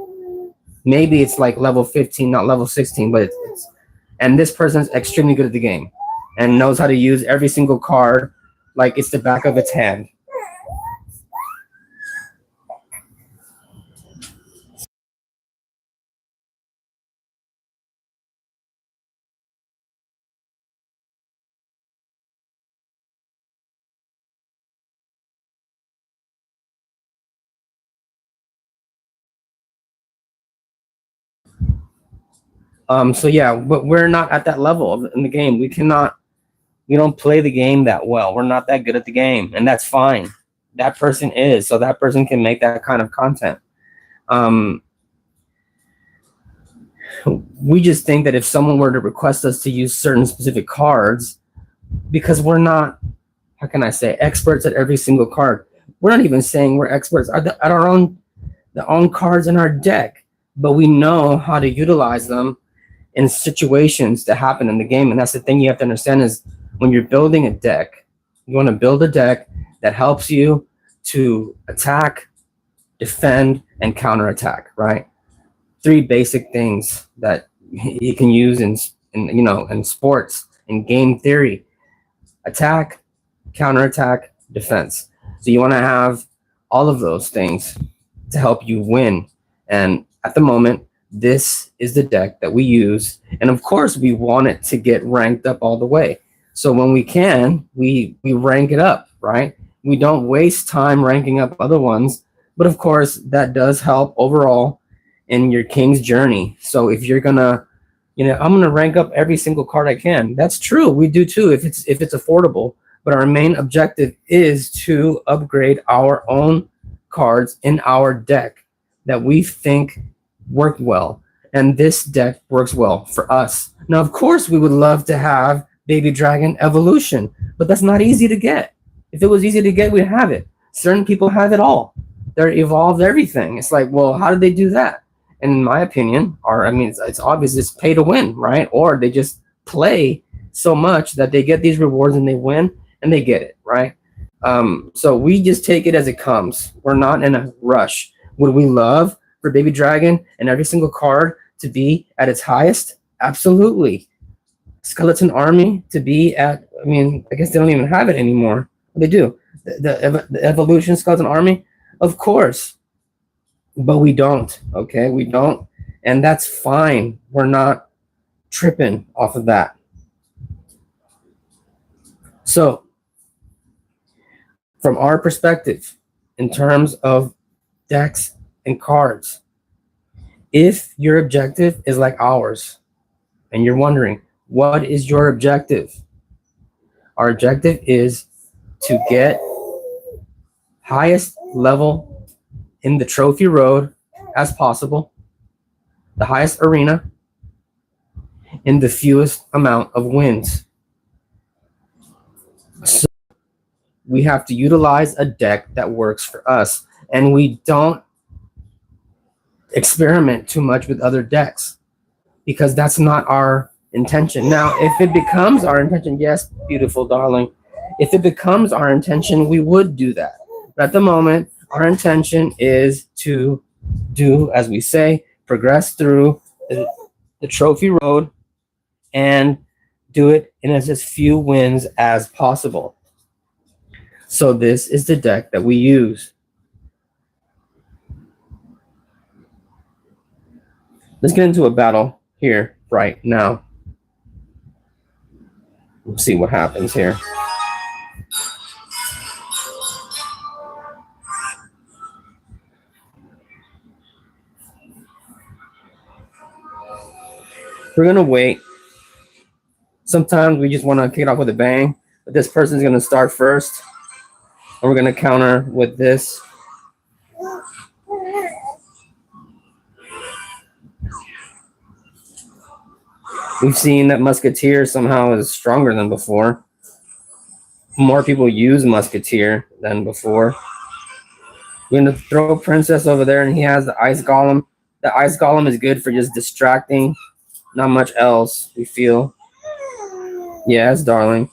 S1: Maybe it's like level 15, not level 16, but it's and this person's extremely good at the game and knows how to use every single card like it's the back of its hand. So yeah, but we're not at that level in the game. We don't play the game that well. We're not that good at the game, and that's fine. That person is, so that person can make that kind of content. We just think that if someone were to request us to use certain specific cards, because we're not, how can I say, experts at every single card. We're not even saying we're experts at our own cards in our deck, but we know how to utilize them in situations that happen in the game. And that's the thing you have to understand is when you're building a deck, you want to build a deck that helps you to attack, defend, and counterattack, right? 3 basic things that you can use in sports, in game theory: attack, counterattack, defense. So you want to have all of those things to help you win. And at the moment, this is the deck that we use. And of course, we want it to get ranked up all the way. So when we can, we rank it up, right? We don't waste time ranking up other ones. But of course, that does help overall in your King's journey. So if you're going to, I'm going to rank up every single card I can. That's true. We do too if it's affordable. But our main objective is to upgrade our own cards in our deck that we think work well. And this deck works well for us. Now, of course, we would love to have Baby Dragon Evolution, but that's not easy to get. If it was easy to get, we'd have it. Certain people have it all. They're evolved everything. It's like, well, how did they do that? And in my opinion, or I mean, it's obvious it's pay to win, right? Or they just play so much that they get these rewards and they win and they get it, right? So we just take it as it comes. We're not in a rush. Would we love for Baby Dragon and every single card to be at its highest? Absolutely. Skeleton Army to be at, I mean, I guess they don't even have it anymore. They do. The Evolution Skeleton Army, of course. But we don't, okay? We don't. And that's fine. We're not tripping off of that. So, from our perspective, in terms of decks and cards, if your objective is like ours, and you're wondering, what is your objective? Our objective is to get highest level in the trophy road as possible, the highest arena, in the fewest amount of wins. So we have to utilize a deck that works for us, and we don't experiment too much with other decks because that's not our intention. Now, if it becomes our intention, yes, beautiful darling, if it becomes our intention, we would do that. But at the moment, our intention is to do, as we say, progress through the trophy road and do it in as few wins as possible. So this is the deck that we use. Let's get into a battle here right now. Let's see what happens here. We're going to wait. Sometimes we just want to kick it off with a bang, but this person's going to start first, and we're going to counter with this. We've seen that Musketeer somehow is stronger than before. More people use Musketeer than before. We're going to throw Princess over there, and he has the Ice Golem. The Ice Golem is good for just distracting. Not much else, we feel. Yes, darling.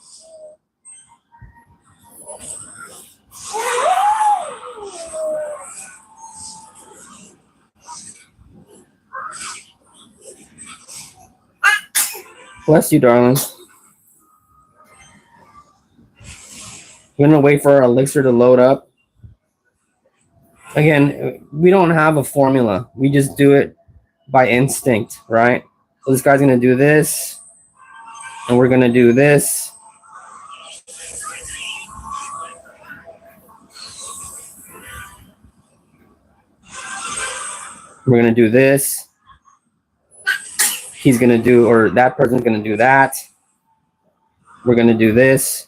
S1: Bless you, darling. We're going to wait for our elixir to load up. Again, we don't have a formula. We just do it by instinct, right? So this guy's going to do this, and we're going to do this. We're going to do this. He's going to do, or that person's going to do that. We're going to do this.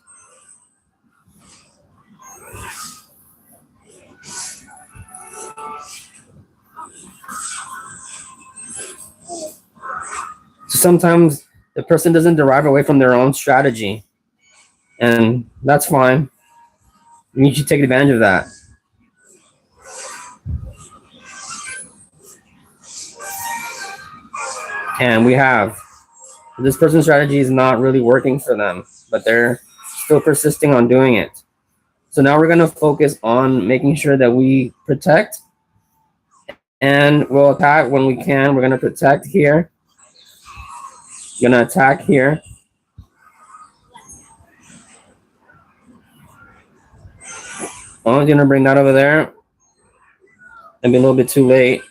S1: So sometimes the person doesn't derive away from their own strategy, and that's fine. You should take advantage of that. And we have, this person's strategy is not really working for them, but they're still persisting on doing it. So now we're going to focus on making sure that we protect, and we'll attack when we can. We're going to protect here. Going to attack here. I'm going to bring that over there. It'll be a little bit too late.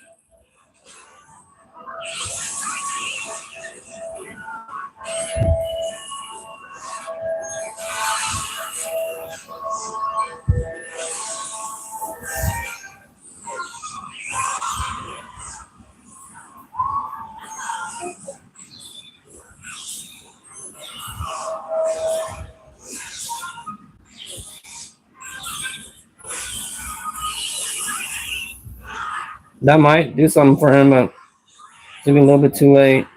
S1: That might do something for him, but it's gonna be a little bit too late.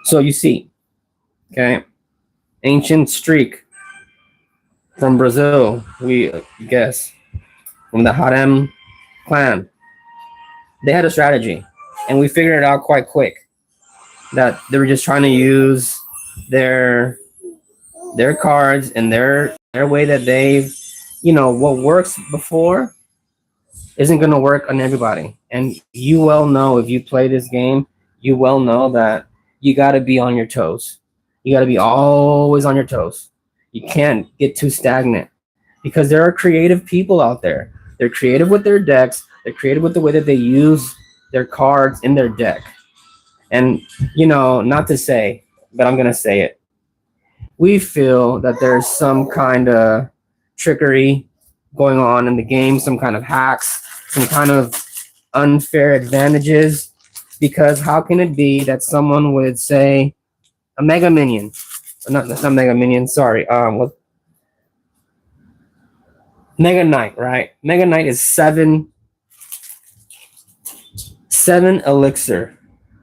S1: So you see, okay, ancient streak from Brazil, we guess, from the Harem clan. They had a strategy, and we figured it out quite quick that they were just trying to use their cards and their way that they've, what works before isn't going to work on everybody. And you well know, if you play this game, you well know that you got to be on your toes. You got to be always on your toes. You can't get too stagnant, because there are creative people out there. They're creative with their decks. They're creative with the way that they use their cards in their deck. And, not to say, but I'm going to say it. We feel that there's some kind of trickery going on in the game, some kind of hacks, some kind of unfair advantages, because how can it be that someone would say a Mega Minion, not Mega Minion, sorry, Mega Knight, right? Mega Knight is seven elixir,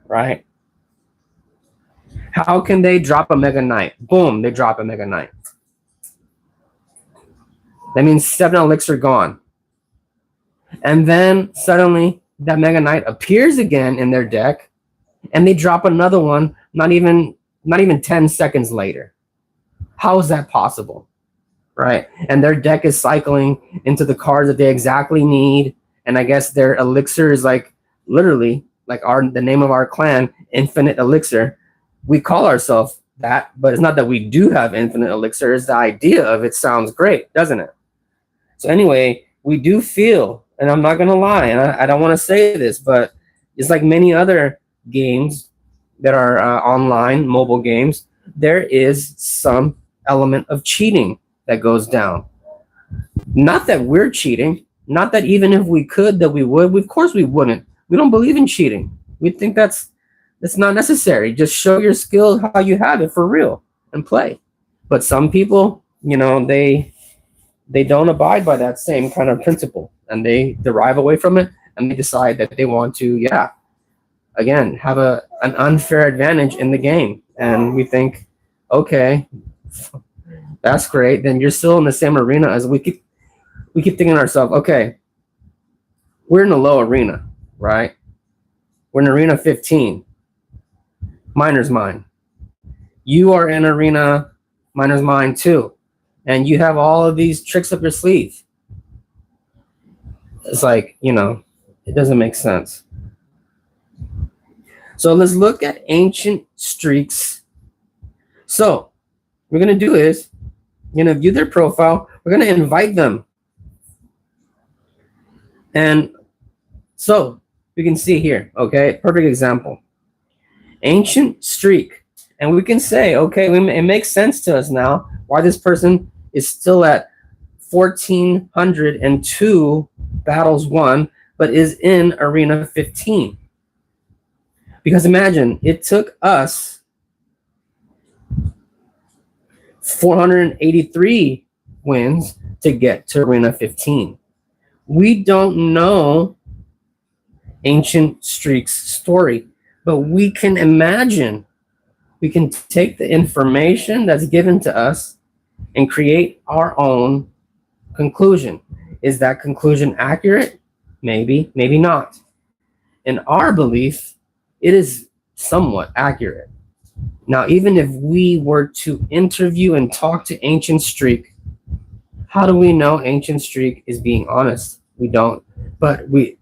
S1: right? How can they drop a Mega Knight? Boom, they drop a Mega Knight. That means 7 elixir gone. And then suddenly that Mega Knight appears again in their deck, and they drop another one not even 10 seconds later. How is that possible? Right? And their deck is cycling into the cards that they exactly need. And I guess their elixir is like literally like the name of our clan, Infinite Elixir. We call ourselves that, but it's not that we do have infinite elixir. It's the idea of it sounds great, doesn't it? So anyway, we do feel, and I'm not going to lie, and I don't want to say this, but it's like many other games that are online, mobile games, there is some element of cheating that goes down. Not that we're cheating, not that even if we could, that we would. Of course we wouldn't. We don't believe in cheating. We think that's not necessary. Just show your skill how you have it for real and play. But some people, they don't abide by that same kind of principle, and they derive away from it, and they decide that they want to, again, have an unfair advantage in the game. And we think, okay, that's great. Then you're still in the same arena as we keep thinking to ourselves, okay, we're in a low arena, right? We're in arena 15. Miner's Mine. You are in arena Miner's Mine too. And you have all of these tricks up your sleeve. It's like, it doesn't make sense. So let's look at ancient streaks. So what we're going to do is, view their profile. We're going to invite them. And so we can see here, okay, perfect example. Ancient streak. And we can say, okay, it makes sense to us now why this person is still at 1,402 battles won, but is in arena 15. Because imagine, it took us 483 wins to get to arena 15. We don't know Ancient Streak's story, but we can imagine. We can take the information that's given to us and create our own conclusion. Is that conclusion accurate? Maybe, maybe not. In our belief, it is somewhat accurate. Now, even if we were to interview and talk to Ancient Streak, how do we know Ancient Streak is being honest? We don't. But we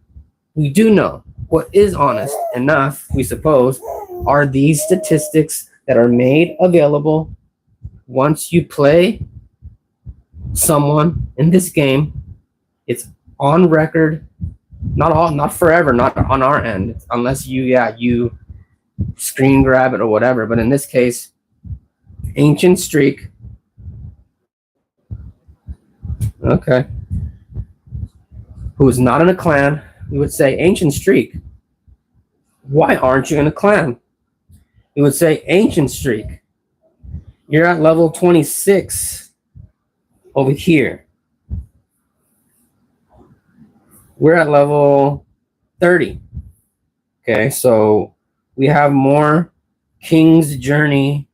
S1: do know what is honest enough, we suppose, are these statistics that are made available once you play someone in this game. It's on record, not forever, not on our end, unless you screen grab it or whatever. But in this case, Ancient Streak. Okay. Who is not in a clan, we would say, Ancient Streak, why aren't you in a clan? We would say, Ancient Streak, you're at level 26. over here, we're at level 30. Okay, so we have more King's Journey,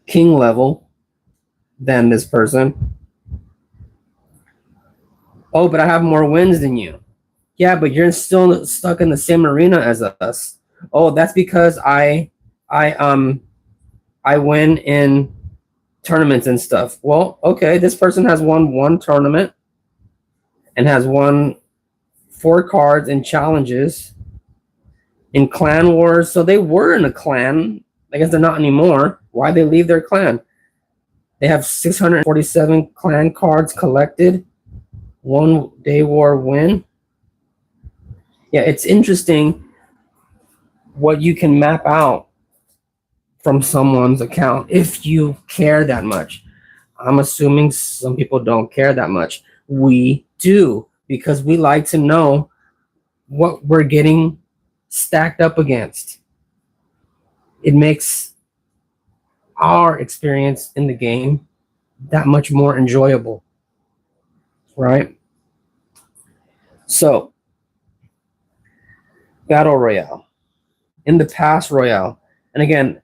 S1: King level than this person. Oh, but I have more wins than you. Yeah, but you're still stuck in the same arena as us. Oh, that's because I win in tournaments and stuff. Well, okay, this person has won one tournament and has won 4 cards in challenges in clan wars. So they were in a clan. I guess they're not anymore. Why'd they leave their clan? They have 647 clan cards collected. 1 day war win. Yeah, it's interesting what you can map out from someone's account if you care that much. I'm assuming some people don't care that much. We do, because we like to know what we're getting stacked up against. It makes our experience in the game that much more enjoyable, right? So, Battle Royale. In the Pass Royale, and again,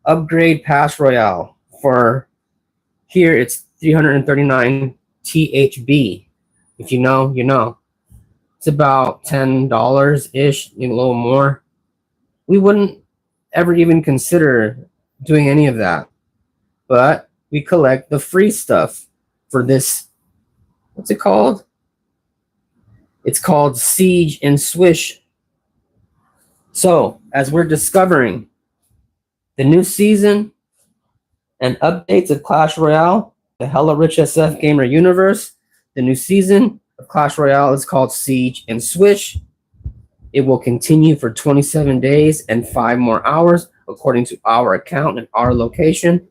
S1: upgrade Pass Royale for here, it's 339 THB. If you know, you know. It's about $10-ish, a little more. We wouldn't ever even consider doing any of that. But we collect the free stuff for this. What's it called? It's called Siege and Swish. So, as we're discovering the new season and updates of Clash Royale, the HELLARICHSF Gamer Universe, the new season of Clash Royale is called Siege and Swish. It will continue for 27 days and 5 more hours, according to our account and our location.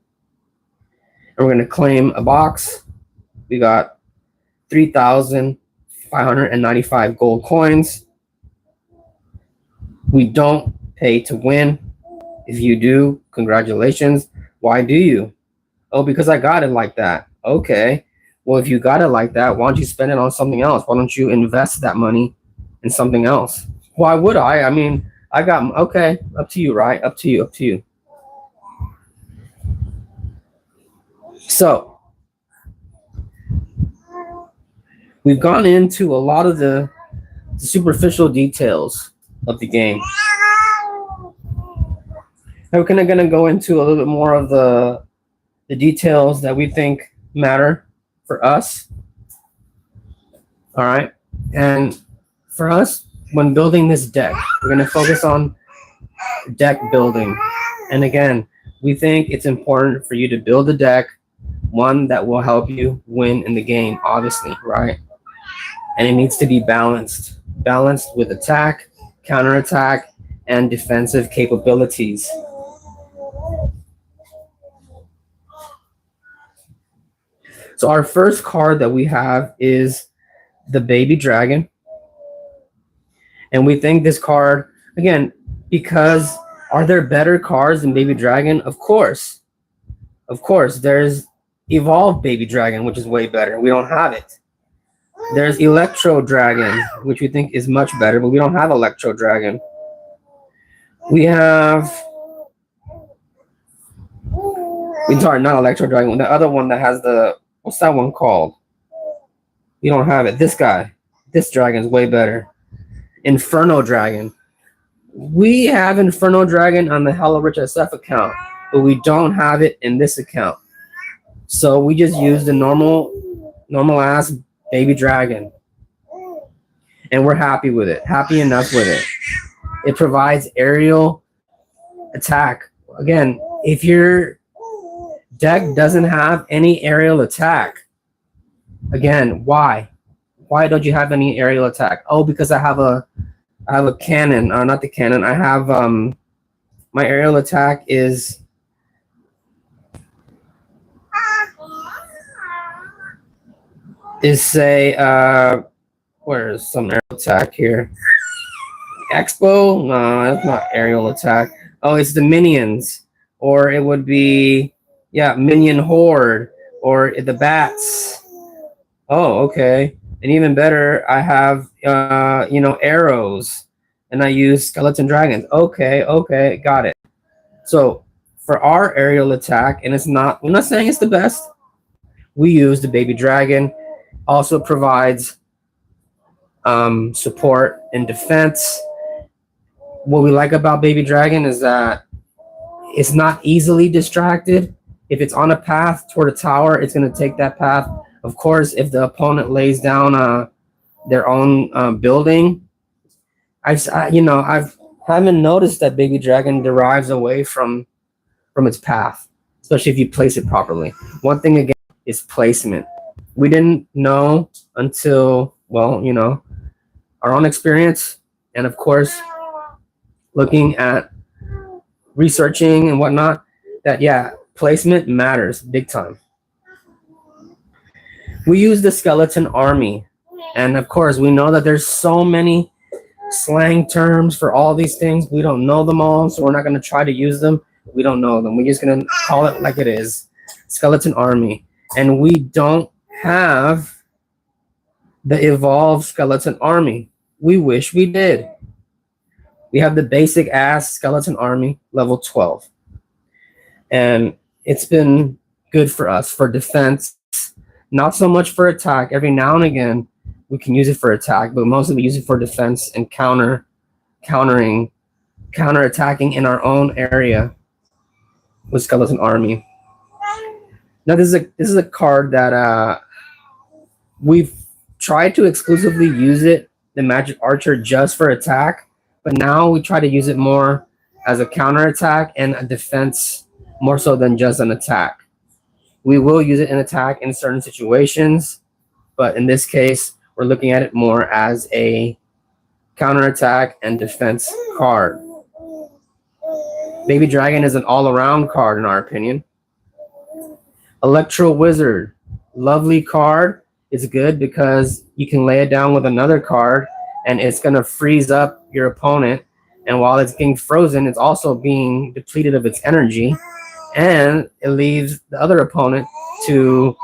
S1: And we're going to claim a box. We got 3,595 gold coins. We don't pay to win. If you do, congratulations. Why do you? Oh, because I got it like that. Okay. Well, if you got it like that, why don't you spend it on something else? Why don't you invest that money in something else? Why would I? I mean, I got, okay, up to you, right? Up to you, up to you. So, we've gone into a lot of the superficial details of the game. Now we're going to go into a little bit more of the details that we think matter for us. All right. And for us, when building this deck, we're going to focus on deck building. And again, we think it's important for you to build a deck, one that will help you win in the game, obviously, right? And it needs to be balanced with attack, counterattack, and defensive capabilities. So our first card that we have is the Baby Dragon. And we think this card, again, because are there better cards than Baby Dragon? Of course. Of course, there's Evolved Baby Dragon, which is way better. We don't have it. There's Electro Dragon, which we think is much better, but we don't have Electro Dragon. We have... Sorry, not Electro Dragon. The other one that has the... What's that one called? We don't have it. This guy. This dragon is way better. Inferno Dragon. We have Inferno Dragon on the HELLARICHSF account, but we don't have it in this account. So we just use the normal ass Baby Dragon. And we're happy with it. Happy enough with it. It provides aerial attack. Again, if your deck doesn't have any aerial attack, again, why? Why don't you have any aerial attack? Oh, because I have a cannon. Not the cannon. I have my aerial attack is say where's some aerial attack here? Expo? No, that's not aerial attack. Oh, it's the minions. Or it would be, yeah, Minion Horde or the bats. Oh, okay. And even better, I have you know, arrows, and I use skeleton dragons. Okay, okay, got it. So for our aerial attack, and it's not, I'm not saying it's the best. We use the baby dragon. Also provides support and defense. What we like about baby dragon is that it's not easily distracted. If it's on a path toward a tower, it's going to take that path. Of course, if the opponent lays down their own building, you know, I've haven't noticed that baby dragon derives away from its path, especially if you place it properly. One thing again is placement. We didn't know until, well, you know, our own experience, and of course, looking at researching and whatnot, that yeah, placement matters big time. We use the skeleton army, and of course, we know that there's so many slang terms for all these things. We don't know them all, so we're not going to try to use them. We don't know them. We're just going to call it like it is. Skeleton army. And we don't have the evolved skeleton army. We wish we did. We have the basic ass skeleton army, level 12. And it's been good for us for defense, not so much for attack. Every now and again, we can use it for attack, but mostly we use it for defense and counterattacking in our own area with skeleton army. Now this is a card that we've tried to exclusively use it, the Magic Archer, just for attack, but now we try to use it more as a counterattack and a defense, more so than just an attack. We will use it in attack in certain situations, but in this case, we're looking at it more as a counterattack and defense card. Baby Dragon is an all-around card in our opinion. Electro Wizard, lovely card. It's good because you can lay it down with another card and it's going to freeze up your opponent. And while it's being frozen, it's also being depleted of its energy, and it leaves the other opponent to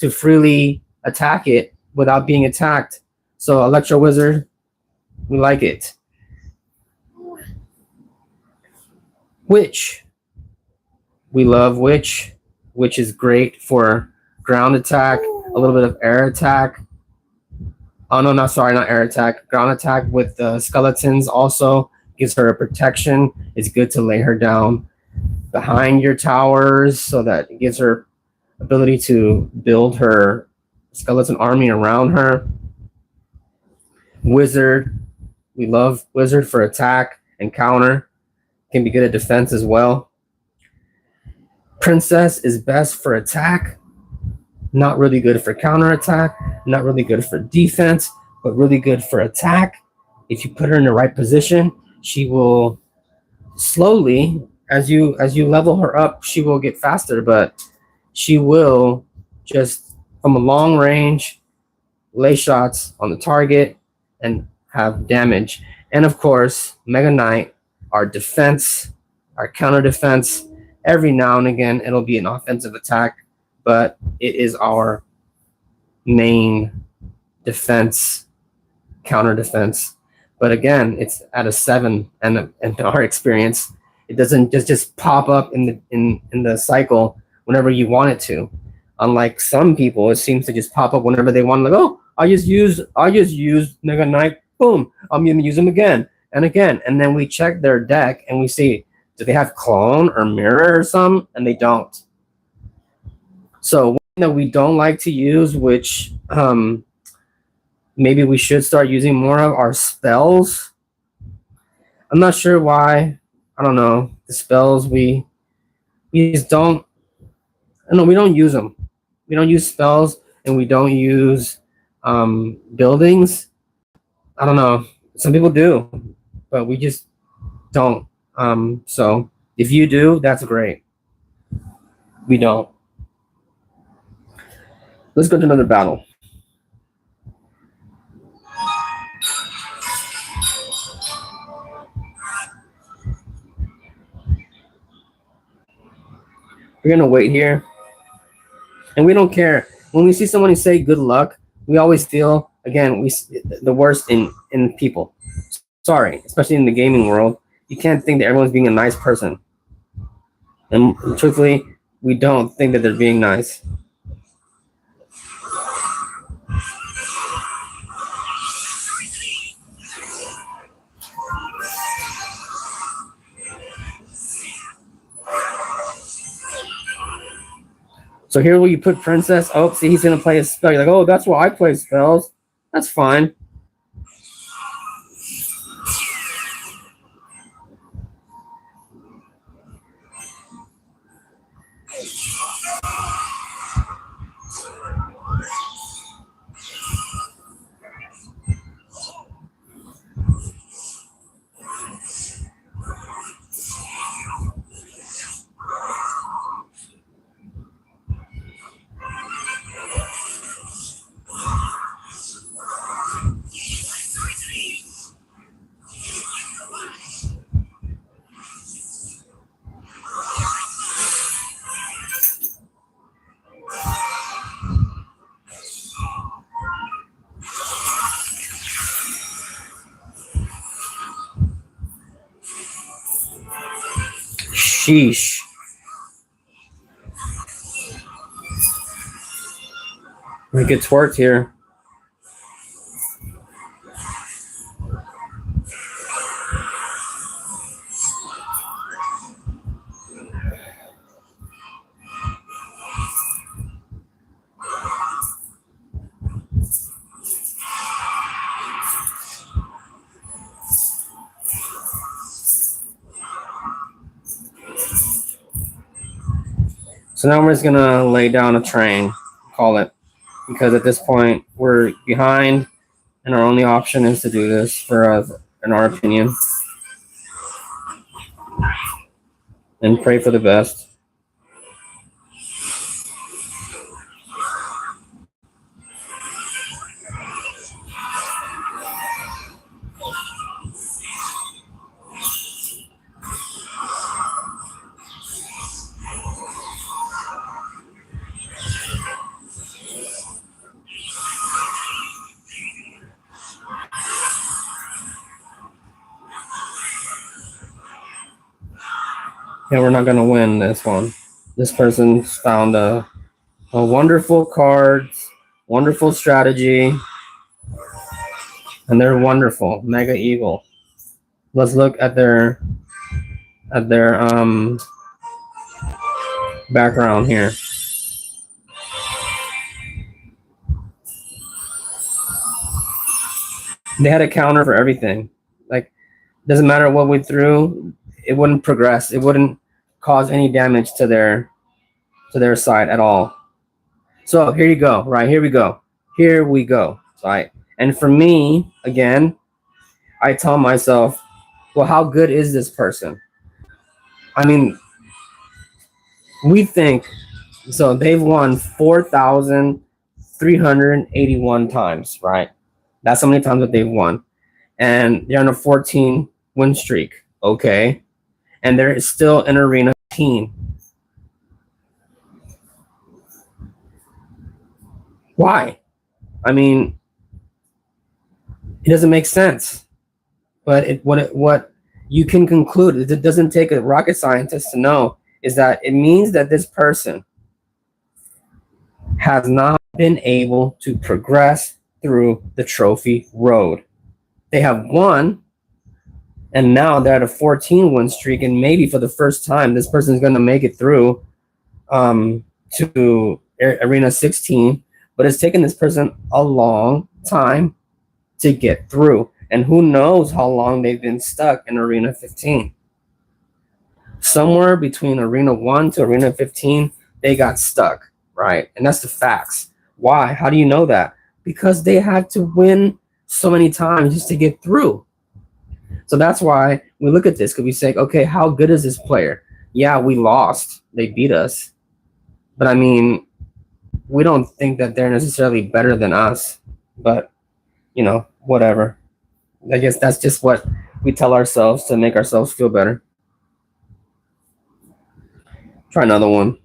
S1: freely attack it without being attacked. So Electro Wizard, we like it. Witch, we love Witch. Witch is great for ground attack, a little bit of air attack. Oh no, not air attack. Ground attack with the skeletons also gives her a protection. It's good to lay her down behind your towers so that it gives her ability to build her skeleton army around her. Wizard, we love Wizard for attack and counter. Can be good at defense as well. Princess is best for attack, not really good for counterattack, not really good for defense, but really good for attack. If you put her in the right position, she will slowly, as you level her up, she will get faster, but she will just from a long range lay shots on the target and have damage. And of course, Mega Knight, our defense, our counter defense. Every now and again, it'll be an offensive attack, but it is our main defense, counter defense. But again, it's at a 7, and in our experience, it doesn't just pop up in the cycle whenever you want it to. Unlike some people, it seems to just pop up whenever they want. Like, oh, I just use Mega Knight. Boom, I'm gonna use them again and again. And then we check their deck and we see, do they have clone or mirror or something? And they don't. So one thing that we don't like to use, which maybe we should start using more of, are spells. I'm not sure why. I don't know. The spells we just don't. I know we don't use them. We don't use spells, and we don't use buildings. I don't know. Some people do, but we just don't. So if you do, that's great. We don't. Let's go to another battle. We're gonna wait here. And we don't care. When we see someone say good luck, we always feel, again, the worst in people. Sorry, especially in the gaming world. You can't think that everyone's being a nice person. And truthfully, we don't think that they're being nice. So here, will you put princess? Oh, see, he's gonna play a spell. You're like, oh, that's why I play spells. That's fine. Sheesh. We get twerked here. So now we're just gonna lay down a train, call it, because at this point we're behind, and our only option is to do this for us, in our opinion, and pray for the best. Yeah, we're not gonna win this one. This person's found a wonderful cards, wonderful strategy, and they're wonderful. Mega evil. Let's look at their background here. They had a counter for everything. Like, doesn't matter what we threw, it wouldn't progress. It wouldn't cause any damage to their side at all. So here you go. Right, here we go. Here we go. Right. And for me, again, I tell myself, well, how good is this person? I mean, we think so. They've won 4,381 times, right? That's how many times that they've won, and they're on a 14 win streak. Okay, and they're still in arena 15. Why? I mean, it doesn't make sense. But what you can conclude, it doesn't take a rocket scientist to know, is that it means that this person has not been able to progress through the trophy road. They have won, and now they're at a 14 win streak, and maybe for the first time, this person is going to make it through to Arena 16, but it's taken this person a long time to get through. And who knows how long they've been stuck in Arena 15. Somewhere between Arena 1 to Arena 15, they got stuck, right? And that's the facts. Why? How do you know that? Because they had to win so many times just to get through. So that's why we look at this, because we say, okay, how good is this player? Yeah, we lost. They beat us. But I mean, we don't think that they're necessarily better than us. But, you know, whatever. I guess that's just what we tell ourselves to make ourselves feel better. Try another one.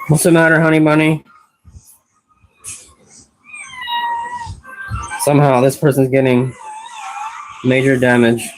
S1: What's the matter, honey bunny? Somehow this person's getting major damage.